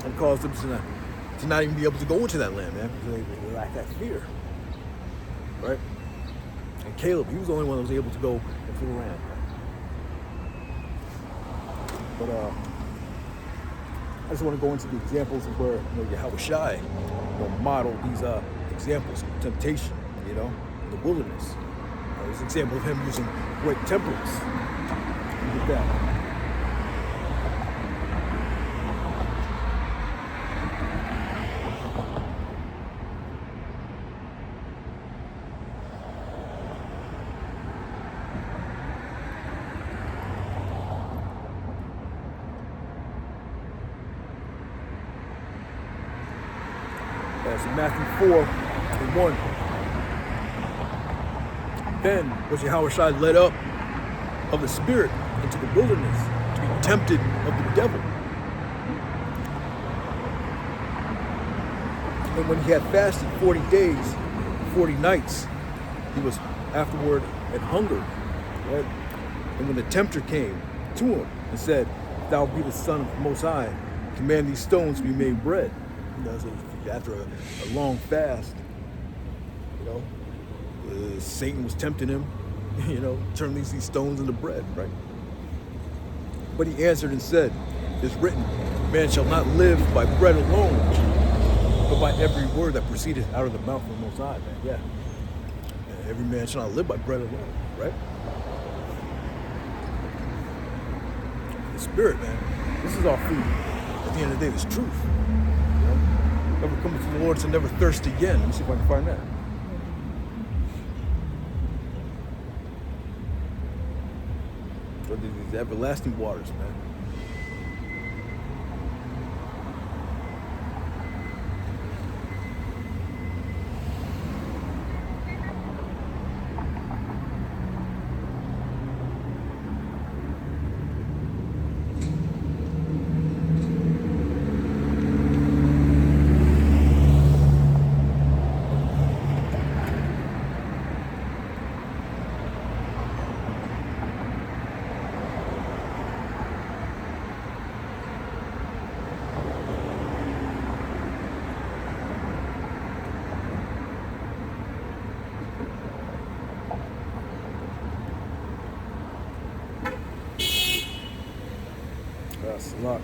And caused them to not even be able to go into that land, man, because they lacked that fear, right? And Caleb, he was the only one that was able to go into the land. But I just want to go into the examples of where Yahweh Shai modeled these examples of temptation, in the wilderness. There's an example of him using great temperance. Look at that. That's in Matthew 4 and 1. Then was Yahweh Shai led up of the Spirit into the wilderness to be tempted of the devil. And when he had fasted 40 days, 40 nights, he was afterward at hunger. Right? And when the tempter came to him and said, "If thou be the Son of the Most High, command these stones to be made bread." So after a long fast, Satan was tempting him, turn these stones into bread, right? But he answered and said, "It is written, man shall not live by bread alone, but by every word that proceedeth out of the mouth of the Most High," man. Yeah. Every man shall not live by bread alone, right? the spirit, man. This is our food. At the end of the day, this truth. You know? Never come to the Lord to never thirst again. Let me see if I can find that. These everlasting waters, man. That's a lot.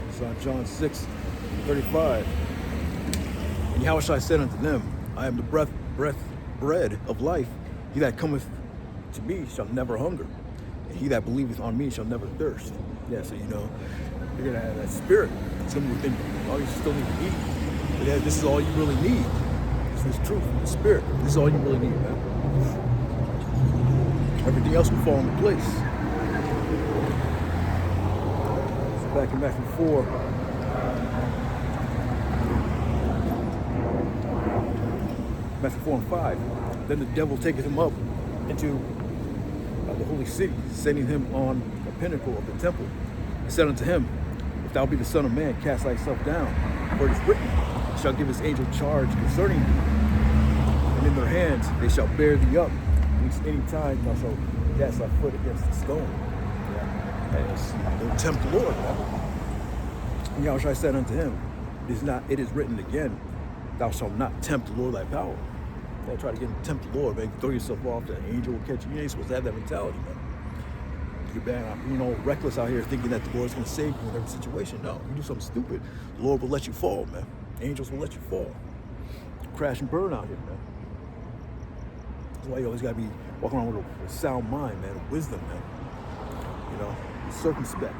It's on John 6:35. And Yahushua said unto them, I am the bread of life. He that cometh to me shall never hunger, and he that believeth on me shall never thirst. Yeah, so you're gonna have that spirit. Some people think, oh, you still need to eat. But yeah, this is all you really need. This is truth, the spirit. This is all you really need, man. Everything else will fall into place. Back in Matthew 4. Matthew 4 and 5. Then the devil taketh him up into the holy city, setting him on the pinnacle of the temple. He said unto him, if thou be the Son of Man, cast thyself down, for it is written, he shall give his angel charge concerning thee, and in their hands they shall bear thee up. At any time thou shalt cast thy foot against the stone. Don't tempt the Lord. And Yahushua said unto him, it is written again, thou shalt not tempt the Lord thy power. Don't try to tempt the Lord, man. Throw yourself off, the angel will catch you. You ain't supposed to have that mentality, man. You're bad, reckless out here thinking that the Lord's going to save you in every situation. No, you do something stupid, the Lord will let you fall, man. Angels will let you fall. Crash and burn out here, man. That's why you always got to be walking around with a sound mind, man, and wisdom, man. Circumspect,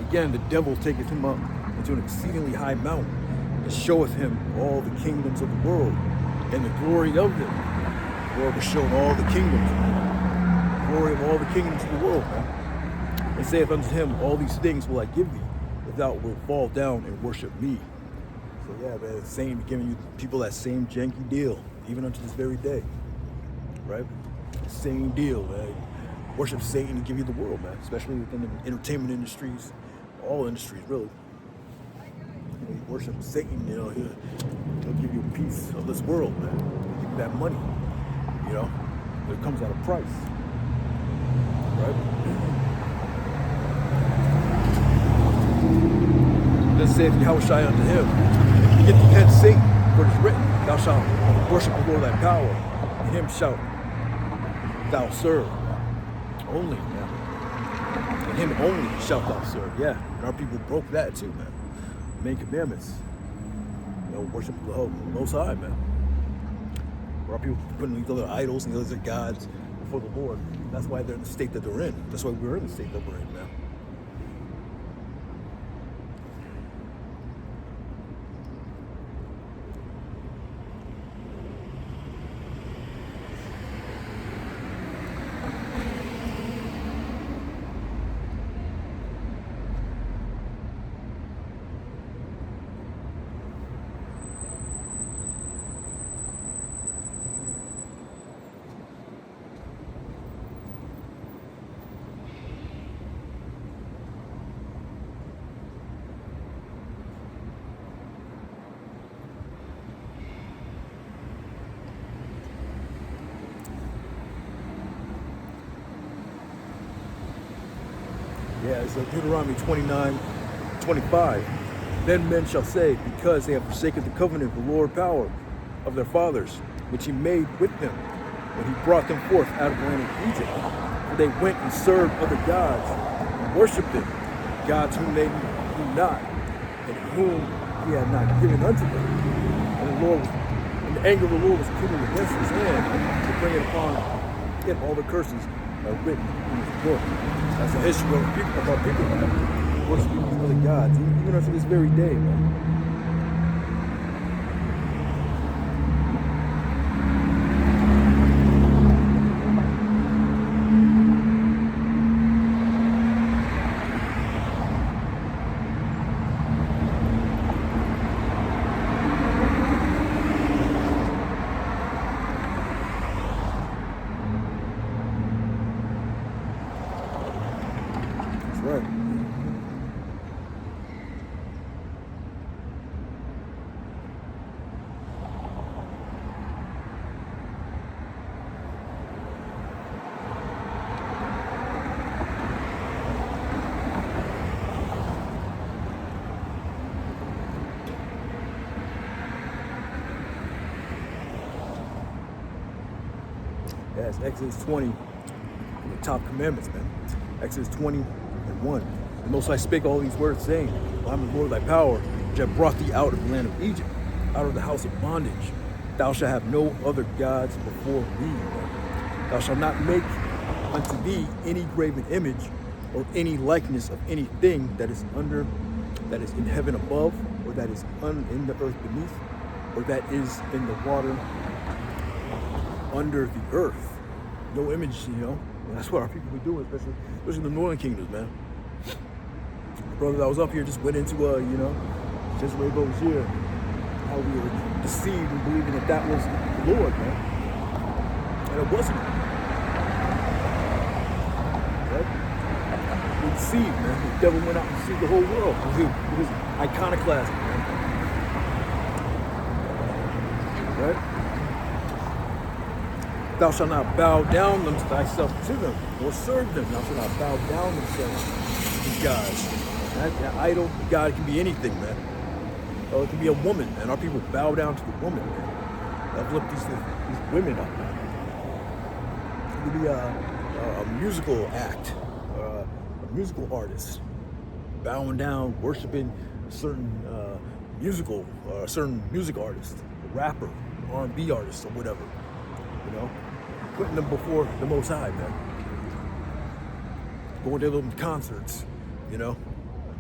Again, the devil taketh him up into an exceedingly high mountain, and showeth him all the kingdoms of the world, and the glory of them. The Lord was shown all the kingdoms, the glory of all the kingdoms of the world, man. And saith unto him, all these things will I give thee, if thou wilt fall down and worship me. So yeah, man, it's saying, giving you people that same janky deal, even unto this very day, right? Same deal, man. Worship Satan and give you the world, man. Especially within the entertainment industries, all industries, really. You worship Satan, he'll give you a piece of this world, man. He'll give you that money, but it comes at a price, right? Then saith Yahushua unto him, get thee hence, Satan, for it is written, thou shalt worship the Lord thy power, and him shalt thou serve only, man. And him only shalt thou serve, yeah. And our people broke that too, man. The main commandments, worship the Most High, man. Our people putting these other idols and these other gods before the Lord. That's why they're in the state that they're in. That's why we're in the state that we're in, man. Yeah, it's Deuteronomy 29:25. Then men shall say, because they have forsaken the covenant of the Lord power of their fathers, which he made with them, when he brought them forth out of the land of Egypt. For they went and served other gods, and worshipped them, gods whom they knew not, and whom he had not given unto them. And the anger of the Lord was kindled against his hand, to bring it upon it all the curses written in this book. That's the history of our people, man. Worshiping these other gods, even unto this very day, man. Right. Yeah, it's Exodus 20, the top commandments, man. Exodus 20:1. The Most High spake all these words, saying, I am the Lord thy power, which have brought thee out of the land of Egypt, out of the house of bondage. Thou shalt have no other gods before me. Thou shalt not make unto thee any graven image, or any likeness of anything that is in heaven above, or that is in the earth beneath, or that is in the water under the earth. No image, And that's what our people be doing, especially the northern kingdoms, man. The brother that was up here just went into, just Ray Bozier, how we were deceived and believing that was the Lord, man. And it wasn't. Right? We deceived, man. The devil went out and deceived the whole world. It was iconoclasm, man. Right? Thou shalt not bow down them thyself to them, or serve them. Thou shalt not bow down themselves to these gods. That idol, God, can be anything, man. Or it can be a woman, and our people bow down to the woman, man. They've looked these women up, man. It could be a musical act, a musical artist, bowing down, worshiping a certain certain music artist, a rapper, R&B artist, or whatever, putting them before the Most High, man. Going to little concerts,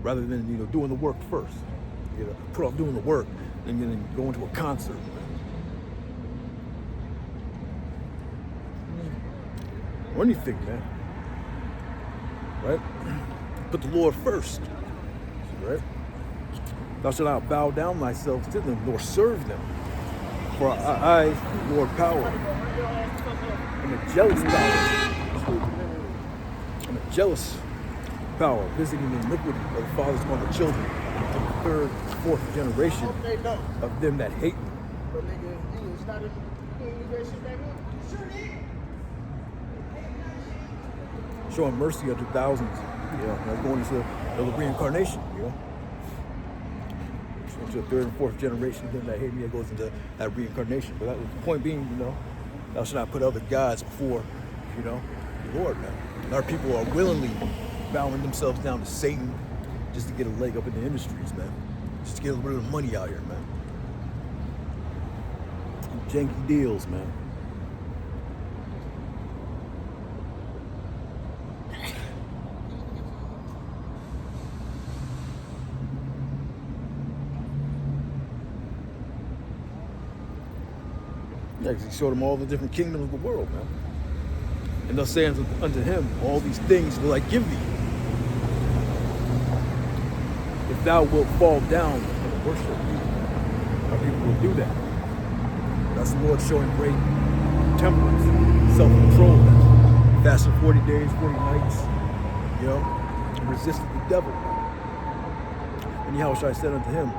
rather than, doing the work first. Put off doing the work and then going to a concert, man. Or anything, man. Right? Put the Lord first, right? Thou shalt not bow down thyself to them, nor serve them. For I, Lord, power, I'm a jealous power. I'm a jealous power, visiting the iniquity of the fathers upon the children, of the third, fourth generation of them that hate me. Showing mercy unto thousands, like going into the reincarnation, into the third and fourth generation of them that hate me, that goes into that reincarnation. But the point being, thou shalt not put other gods before, the Lord, man. And our people are willingly bowing themselves down to Satan just to get a leg up in the industries, man. Just to get a little bit of money out here, man. Janky deals, man. Yeah, because he showed him all the different kingdoms of the world, man. And thus saying unto him, all these things will I give thee, if thou wilt fall down and worship me. Our people will do that. That's the Lord showing great temperance, self-control, man. Fasted 40 days, 40 nights, and resisted the devil. And Yahushua said unto him,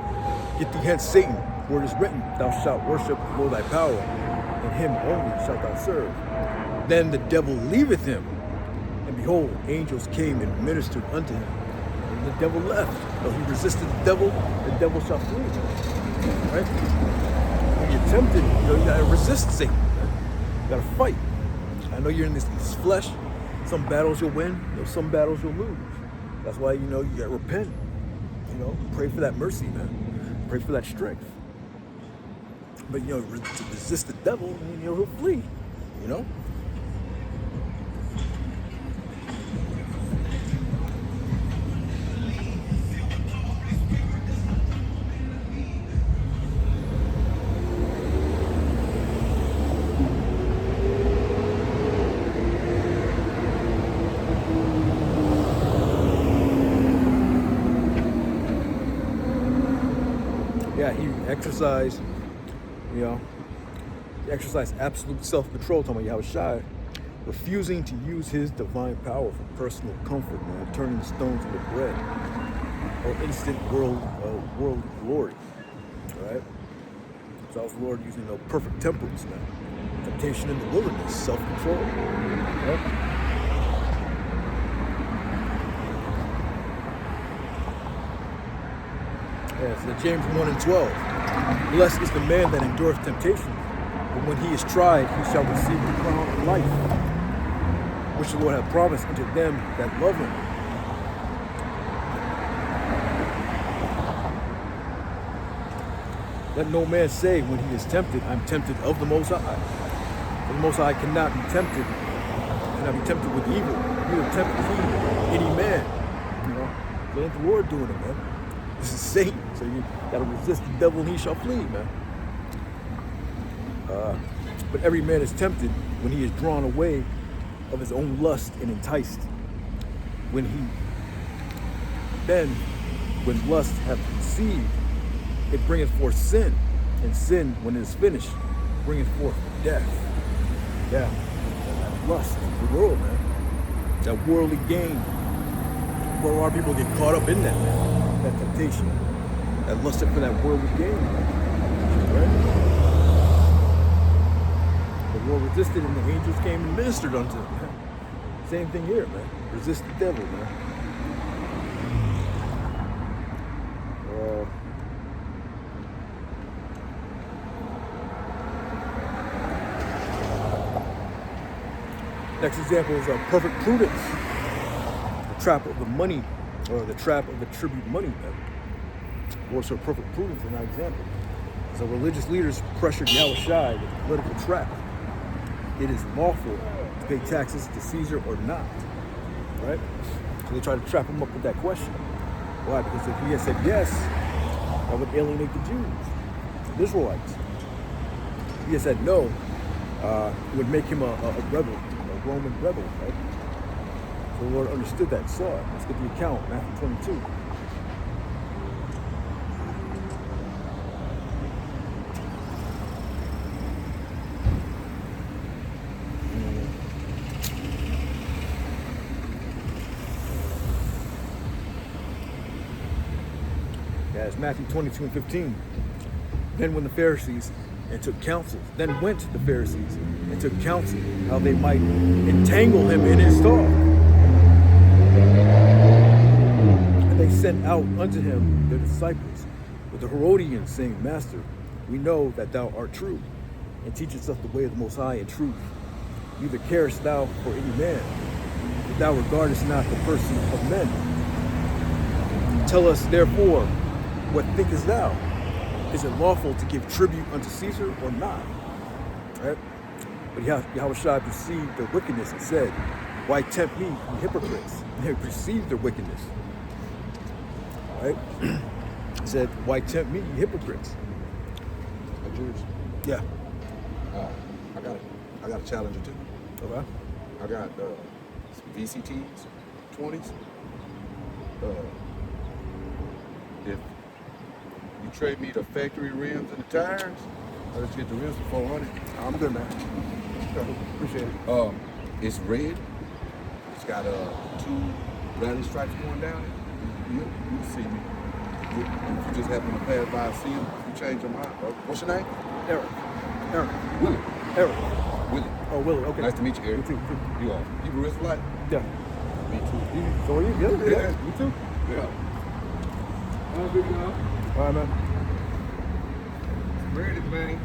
get thee hence, Satan, for it is written, thou shalt worship the Lord thy power, and him only shalt thou serve. Then the devil leaveth him, and behold, angels came and ministered unto him. And the devil left. Though he resisted the devil shall flee. Right? When you're tempted, you gotta resist Satan. You gotta fight. I know you're in this flesh. Some battles you'll win, some battles you'll lose. That's why, you gotta repent. Pray for that mercy, man. Pray for that strength. But, to resist the devil, he'll flee, Yeah, he exercised, you know, he exercised absolute self-control, talking about Yahushua, refusing to use his divine power for personal comfort, man, turning the stones into bread or instant world glory, right? So I was the Lord using perfect temperance, man. Temptation in the wilderness, self-control, right? Yeah, so James 1 and 12. Blessed is the man that endureth temptation, but when he is tried, he shall receive the crown of life, which the Lord hath promised unto them that love him. Let no man say when he is tempted, I'm tempted of the Most High. For the Most High cannot be tempted with evil. Neither tempt he any man. You know, so ain't the Lord doing it, man. This is Satan, so you gotta resist the devil and he shall flee, man. But every man is tempted when he is drawn away of his own lust and enticed. When lust hath conceived, it bringeth forth sin, and sin, when it is finished, bringeth forth death. Yeah, that lust, the world, man. That worldly gain. Where a lot of people get caught up in that, man. That temptation, that lusted for that worldly gain, right? The Lord resisted, and the angels came and ministered unto him. Man. Same thing here, man. Resist the devil, man. Next example is perfect prudence. The trap of the money, or the trap of the tribute money, man. What's our perfect prudence in that example? So religious leaders pressured Yahushua with a political trap. It is lawful to pay taxes to Caesar or not, right? So they tried to trap him up with that question. Why? Because if he had said yes, that would alienate the Jews, the Israelites. If he had said no, it would make him a rebel, a Roman rebel, right? So the Lord understood that, saw it. Let's get the account, Matthew 22. Yeah, it's Matthew 22 and 15. Then when the Pharisees and took counsel, then went the Pharisees and took counsel how they might entangle him in his talk. And they sent out unto him their disciples with the Herodians, saying, Master, we know that thou art true, and teachest us the way of the Most High in truth. Neither carest thou for any man, but thou regardest not the person of men. Tell us therefore, what thinkest thou? Is it lawful to give tribute unto Caesar or not? Right? But Yahushua perceived their wickedness and said, why tempt me, you hypocrites? And they perceived their wickedness. Right? He said, why tempt me, you hypocrites? Jews. Yeah. I got a challenger too. Okay. I got VCTs, 20s. If you trade me the factory rims and the tires, I'll just get the rims for 400. I'm good, man. Appreciate it. It's red. It's got 2 rally stripes going down it. You'll see me. If you just happen to pass by and see them, you change your mind. What's your name? Eric. Willie. Eric. Willie. Oh, Willie. Okay. Nice to meet you, Eric. You too. You are. You Israelite? Yeah. Me too. So are you? Yeah. You too? Yeah. All right, man. Ready, man.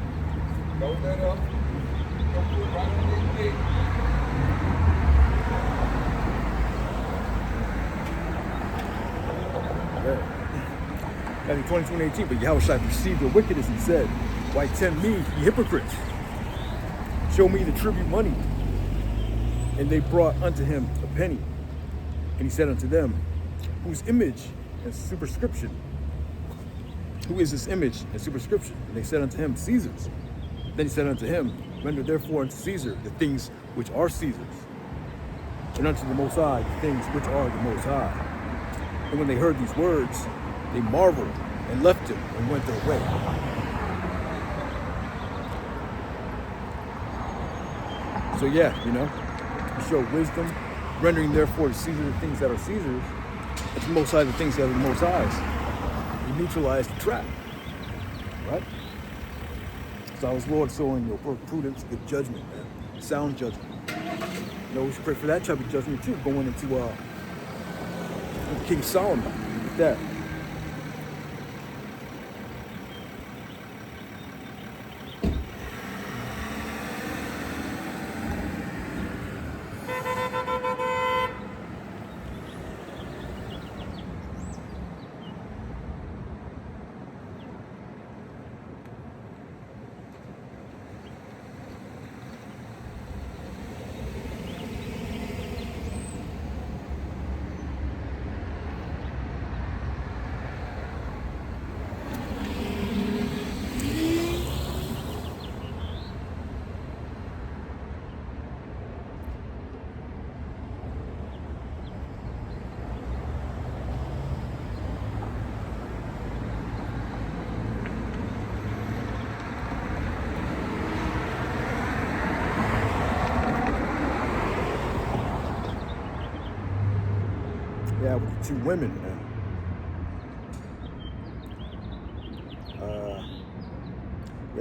Load that up. Go put it right on this dick. Matthew 22:18, but Yahushua perceived their wickedness and said, why tempt me, ye hypocrites? Show me the tribute money. And they brought unto him a penny. And he said unto them, whose image and superscription? Who is this image and superscription? And they said unto him, Caesar's. Then he said unto him, render therefore unto Caesar the things which are Caesar's, and unto the Most High the things which are the Most High. And when they heard these words, they marveled and left him and went their way. So yeah, you show wisdom, rendering therefore to Caesar the things that are Caesar's, and to the Most High the things that are the Most High's. You neutralize the trap, right? So I was Lord showing prudence, good judgment, man, sound judgment. We should pray for that type of judgment too, going into King Solomon with that. Yeah, with the two women, man.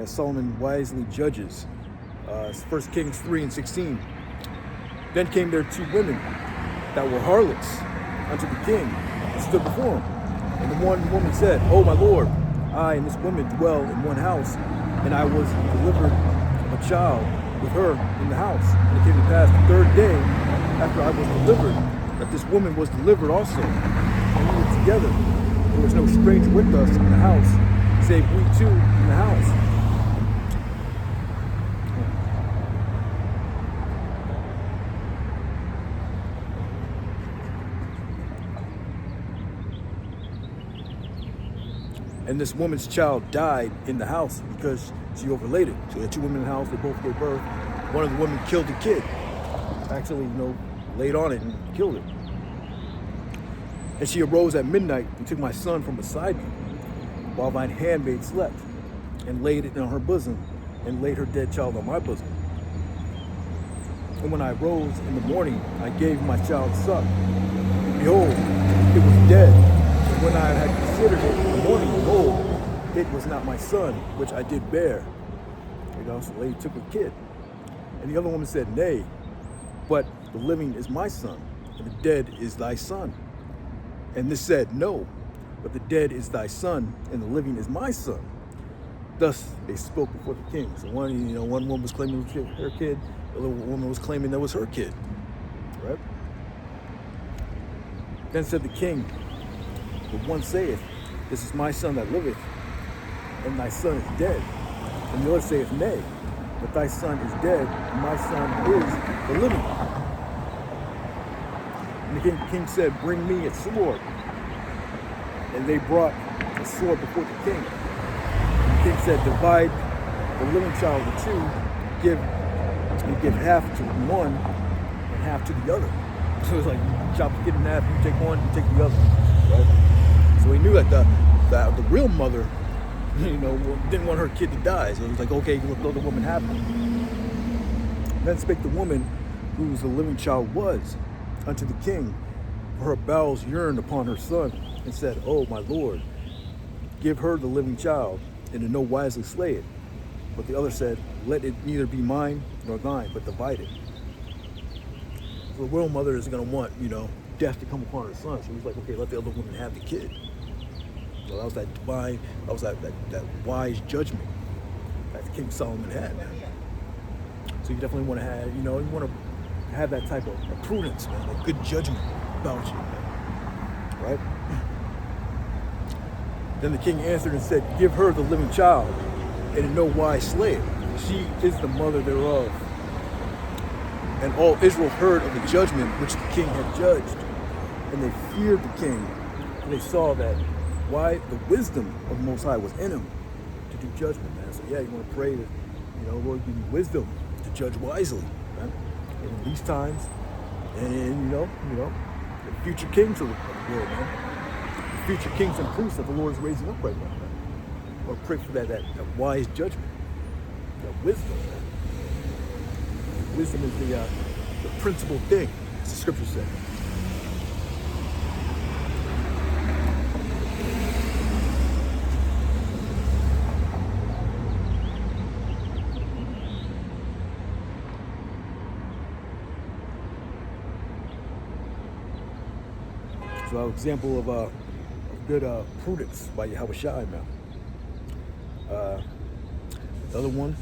Solomon wisely judges. 1 Kings 3:16. Then came there two women that were harlots unto the king and stood before him. And the one woman said, "O my lord, I and this woman dwell in one house, and I was delivered of a child with her in the house. And it came to pass the third day after I was delivered, that this woman was delivered also, and we were together. There was no stranger with us in the house, save we two in the house." And this woman's child died in the house because she overlaid it. So we had two women in the house, they both gave birth. One of the women killed the kid. Actually, laid on it and killed it. And she arose at midnight and took my son from beside me, while mine handmaid slept, and laid it on her bosom, and laid her dead child on my bosom. And when I rose in the morning, I gave my child suck. Behold, it was dead. And when I had considered it in the morning, behold, it was not my son, which I did bear. So the lady took a kid. And the other woman said, "Nay, but the living is my son, and the dead is thy son." And this said, "No, but the dead is thy son, and the living is my son." Thus they spoke before the king. So one woman was claiming it was her kid, the other woman was claiming that was her kid. Right? Then said the king, "The one saith, This is my son that liveth, and thy son is dead. And the other saith, Nay, but thy son is dead, and my son is the living." And the king said, "Bring me a sword." And they brought a sword before the king. And the king said, "Divide the living child into two, give half to one and half to the other." So it's like, chop the kid in half, you take one, you take the other, right? So he knew that the real mother, didn't want her kid to die. So it was like, okay, let the woman have it. Then spake the woman, whose the living child was, unto the king, for her bowels yearned upon her son, and said, "O my lord, give her the living child, and in no wisely slay it." But the other said, "Let it neither be mine nor thine, but divide it." So the real mother is going to want, death to come upon her son. So he's like, okay, let the other woman have the kid. So that was that divine, that was that wise judgment that King Solomon had. So you definitely want to have, you want to have that type of prudence, man, like good judgment about you, man. Right? Then the king answered and said, "Give her the living child, and in no wise slay it. She is the mother thereof." And all Israel heard of the judgment which the king had judged, and they feared the king, and they saw that why the wisdom of the Most High was in him to do judgment, man. So yeah, you want to pray that, Lord, give you wisdom to judge wisely, man, in these times, and the future kings of the world, man. The future kings and priests that the Lord is raising up right now, man. I want to pray for that wise judgment, that wisdom, man. Wisdom is the principal thing, as the scripture says. So an example of good prudence by Yahushua, man. The other one,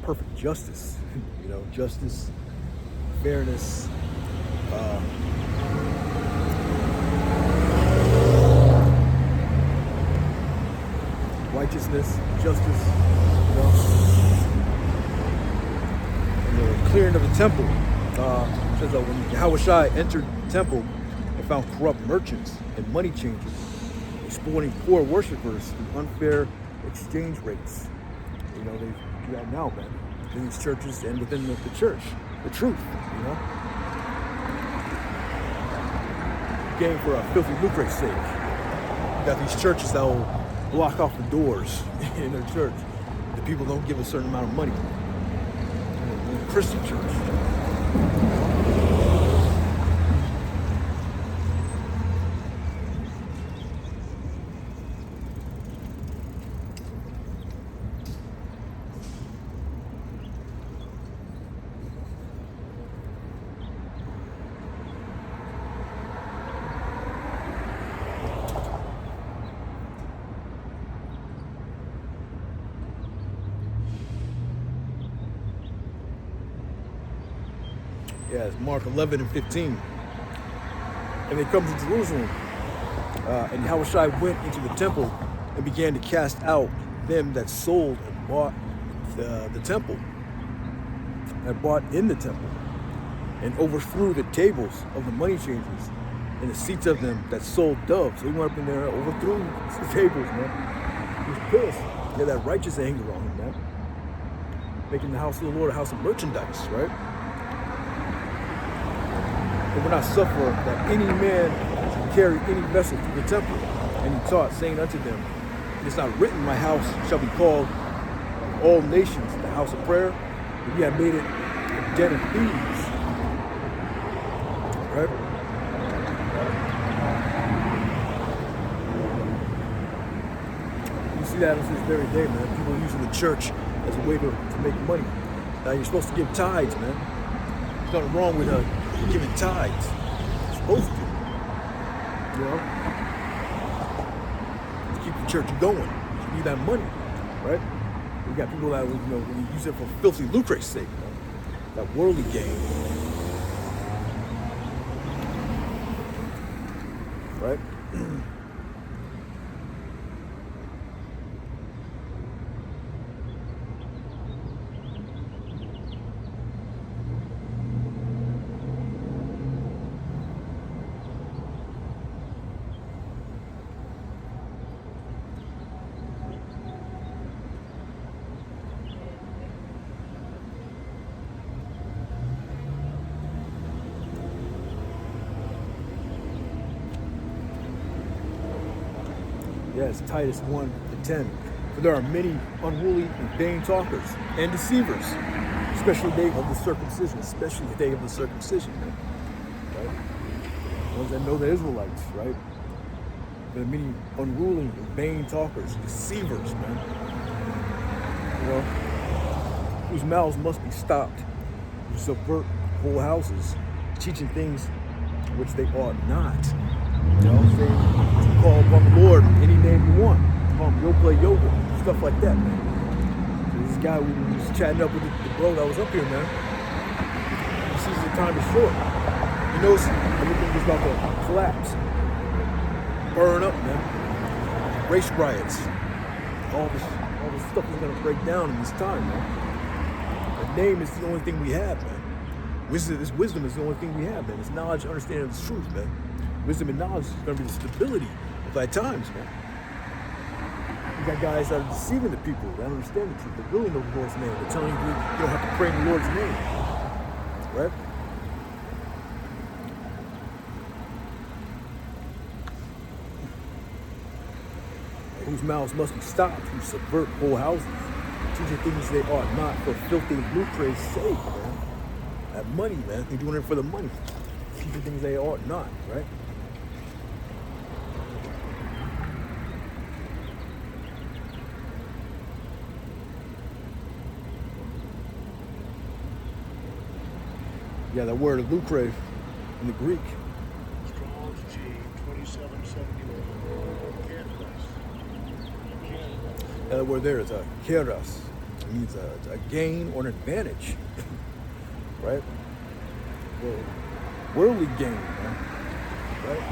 perfect justice. You know, justice, fairness, righteousness, justice, you know. And the clearing of the temple says that when Yahushua entered the temple, they found corrupt merchants and money changers, exploiting poor worshipers through unfair exchange rates. You know, they do that now, man, in these churches and within the church. The truth, you know. Game for a filthy lucre's sake. You got these churches that will block off the doors in their church. The people don't give a certain amount of money. In a Christian church. Yeah, it's Mark 11 and 15. And they come to Jerusalem, and Yahushua went into the temple and began to cast out them that sold and bought the temple, and bought in the temple, and overthrew the tables of the money changers and the seats of them that sold doves. So he went up in there, overthrew the tables, man. He was pissed. He had that righteous anger on him, man. Making the house of the Lord a house of merchandise, right? And will not suffer that any man should carry any vessel through the temple. And he taught, saying unto them, it is not written, my house shall be called of all nations the house of prayer, but ye have made it a den of thieves. Right? You see that in this very day, man. People are using the church as a way to make money. Now you're supposed to give tithes, man. There's nothing wrong with giving tithes. You're supposed to. You know? To keep the church going. You need that money, right? We got people that, you know, use it for filthy lucre's sake, you know? That worldly gain. Right? Yes, Titus 1:10. For there are many unruly and vain talkers and deceivers, especially the day of the circumcision, right? The ones that know the Israelites, right? There are many unruly and vain talkers, deceivers, man. You know, whose mouths must be stopped, who subvert whole houses, teaching things which they ought not. You know, saying to call upon the Lord any name you want. You'll play yoga, stuff like that, man. So this guy who was chatting up with the bro that was up here, man. He sees the time is short. He knows everything is about to collapse, burn up, man. Race riots, all this stuff is gonna break down in this time, man. The name is the only thing we have, man. This wisdom is the only thing we have, man. It's knowledge, understanding of the truth, man. Wisdom and knowledge is going to be the stability of our times, man. You got guys that are deceiving the people that don't understand the truth. They really know the Lord's name. They're telling you don't have to pray in the Lord's name. Right? whose mouths must be stopped, who subvert whole houses, teaching things they ought not for filthy lucre's sake, man. That money, man. They're doing it for the money. Teaching things they ought not, right? Yeah, that word lucre in the Greek. Strong's G 2771. Yeah, that word there is a keras. It means a gain or an advantage, right? Well, worldly gain, man. Right?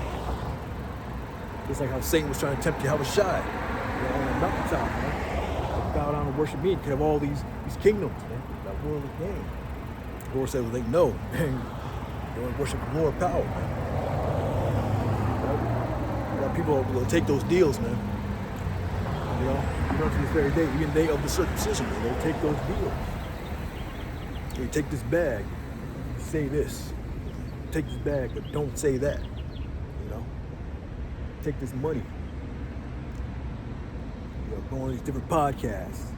Just like how Satan was trying to tempt Yahushua, on the mountaintop, man. Like, bow down and worship me. You could have all these kingdoms, man. That worldly gain. The Lord said, well, they know, man. They want to worship the Lord power, man. Right? A lot of people will take those deals, man. You know to this very day, even the day of the circumcision, man, they'll take those deals. They take this bag, say this. Take this bag, but don't say that. Take this money. Go on these different podcasts.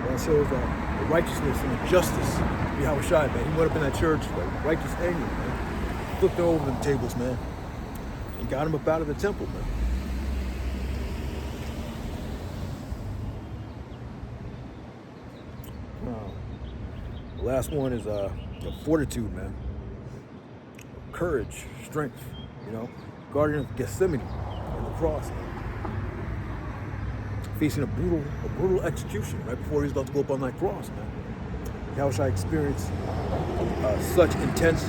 That shows the righteousness and the justice of Yahushua, man. He went up in that church, like righteous anger, man. Flipped over them tables, man. And got him up out of the temple, man. The last one is fortitude, man. Courage, strength, Guardian of Gethsemane and the cross, man. Facing a brutal execution right before he was about to go up on that cross, man. Yahushua experienced such intense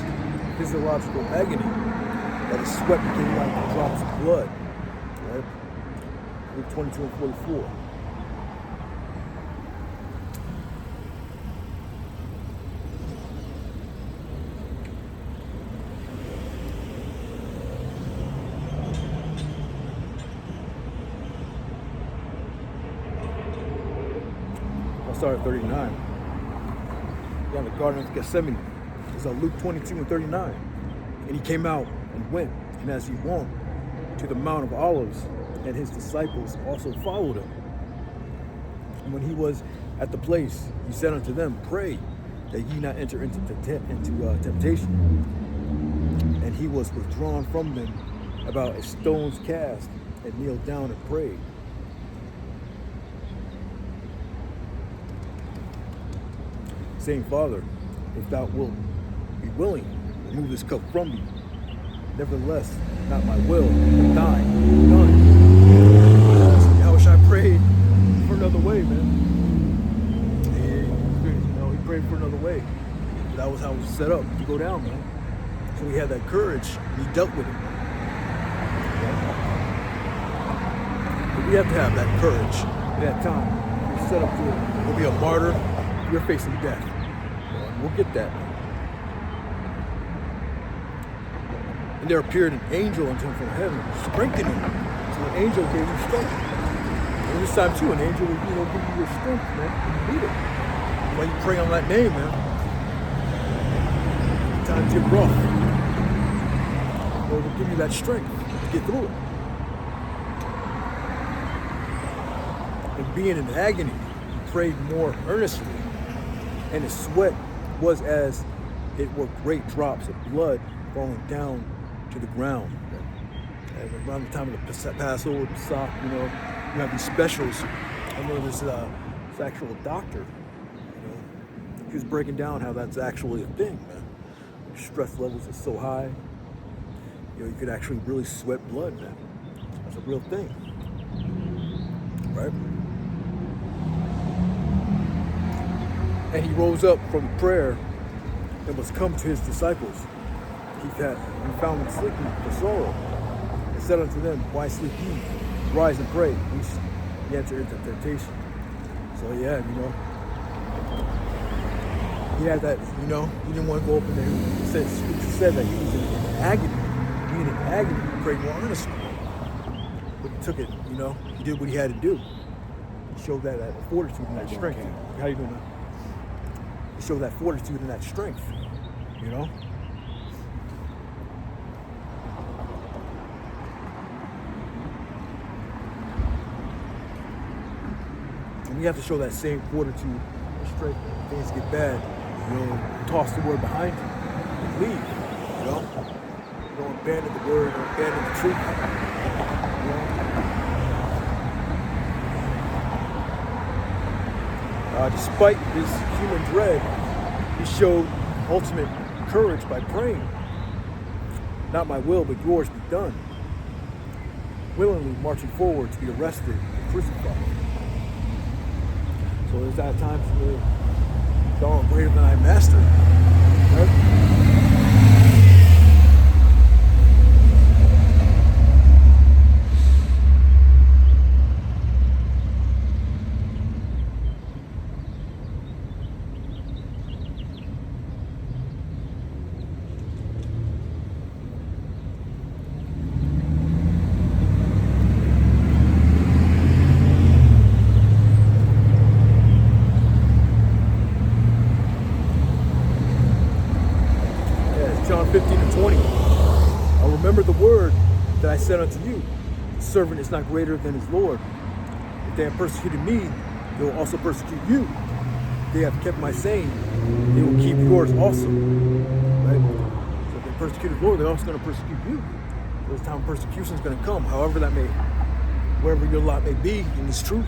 physiological agony that his sweat became like drops of blood, right? Luke 22 and 44. Start at 39. Down the Garden of Gethsemane. It's Luke 22 and 39. And he came out and went, and as he walked to the Mount of Olives, and his disciples also followed him. And when he was at the place, he said unto them, pray that ye not enter into temptation. And he was withdrawn from them about a stone's cast, and kneeled down and prayed. Saying, Father, if thou wilt be willing, remove this cup from me. Nevertheless, not my will, but thine be done. Yahushua prayed for another way, man. He prayed for another way. That was how it was set up to go down, man. So he had that courage, and he dealt with it. But we have to have that courage at that time. You're set up to be a martyr. You're facing death. We'll get that. And there appeared an angel unto him from heaven, strengthening him. So an angel gave him strength. And this time too, an angel will, give you your strength, man. You need it. When you pray on that name, man. Times get rough. Lord will give you that strength to get through it. And being in agony, he prayed more earnestly. And his sweat was as it were great drops of blood falling down to the ground. And around the time of the Passover, Pesach, you have these specials. I know this actual doctor, he was breaking down how that's actually a thing, man. Stress levels are so high, you could actually really sweat blood, man. That's a real thing, right? And he rose up from prayer and was come to his disciples. He found them sleeping for sorrow, and said unto them, why sleep ye? Rise and pray, lest ye enter into temptation. So yeah, he had that, he didn't want to go up in there. Scripture said that he was in agony. Being in agony, he prayed more earnestly. But he took it, he did what he had to do. He showed that fortitude and that strength. How you doing, man? show that fortitude and that strength, you know? And we have to show that same fortitude and strength when things get bad. You know, toss the word behind you and leave, you know? Don't abandon the word, don't abandon the truth, you know? Despite his human dread, he showed ultimate courage by praying. Not my will, but yours be done. Willingly marching forward to be arrested and crucified. So there's that times where thou art greater than thy master. Right? John 15:20. I remember the word that I said unto you, the servant is not greater than his Lord. If they have persecuted me, they will also persecute you. If they have kept my saying, they will keep yours also. Right? So if they persecuted the Lord, they're also going to persecute you. This time persecution is going to come, however that may, wherever your lot may be in this truth.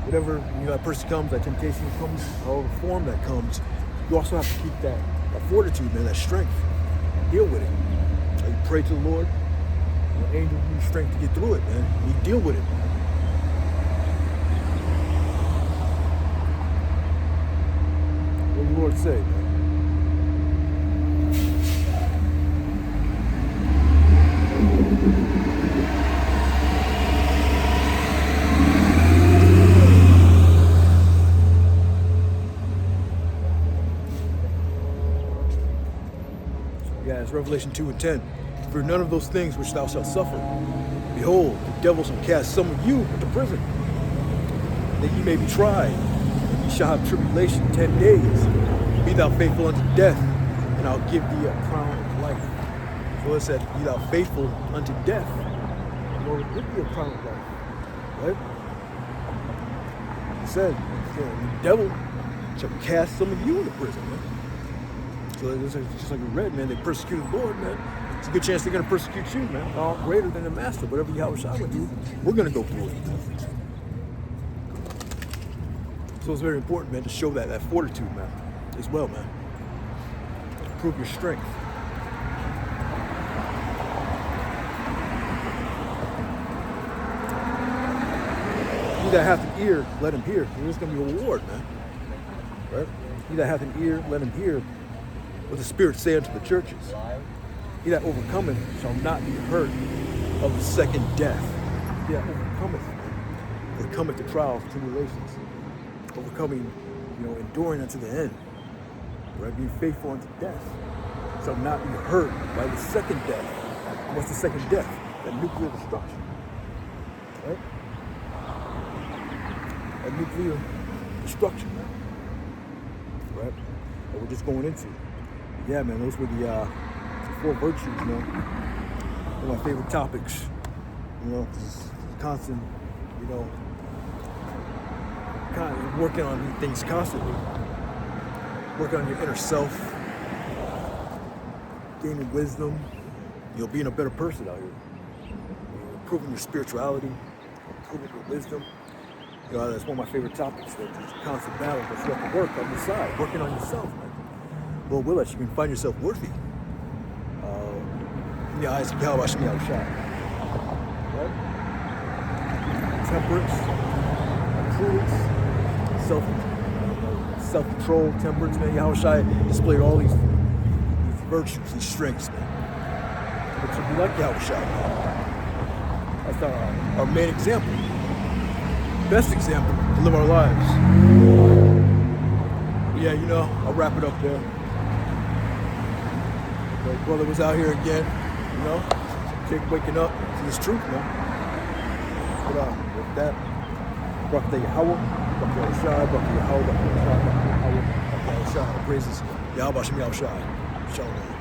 Whatever that person comes, that temptation comes, however form that comes, you also have to keep that fortitude, man, that strength. Deal with it. You pray to the Lord, the angel gives you strength to get through it, man. And you deal with it. What did the Lord say, man? Yeah, it's Revelation 2:10. For none of those things which thou shalt suffer. Behold, the devil shall cast some of you into prison, that ye may be tried. And ye shall have tribulation 10 days. Be thou faithful unto death, and I'll give thee a crown of life. So it said, be thou faithful unto death, and Lord will give thee a crown of life. Right? It said, the devil shall cast some of you into prison, man. So it's just like we read, man, they persecuted the Lord, man. It's a good chance they're going to persecute you, man. All greater than the master. Whatever Yahweh shot with you, we're going to go through it. So it's very important, man, to show that fortitude, man, as well, man. Prove your strength. He that hath an ear, let him hear. There's going to be a reward, man. Right? He that hath an ear, let him hear what the Spirit say unto the churches. He that overcometh shall not be hurt of the second death. He that overcometh the trials, tribulations, overcoming, enduring unto the end, right? Being faithful unto death, shall not be hurt by the second death. What's the second death? That nuclear destruction, right? That nuclear destruction, man. Right? That we're just going into. Yeah, man, those were the 4 virtues, man. One of my favorite topics, just constant, working on things constantly. Working on your inner self, gaining wisdom, being a better person out here. Improving your spirituality, improving your wisdom. That's one of my favorite topics, that there's a constant battle that you have to work on the side, working on yourself, man. Lord will that you can find yourself worthy. In the eyes of Yahweh Shai. Right? Temperance, prudence, self-control, temperance, man. Yahweh Shai displayed all these virtues, these strengths, man. But to be like Yahweh Shai, man. That's our main example. Best example to live our lives. Yeah, I'll wrap it up there. The brother was out here again, waking up to this truth, man. But with that, Barak Yahweh, Barak Yahweh, Barak Yahweh, Barak Yahweh. Shai. Praises Yahweh Shem Yahweh Shai. Shalom.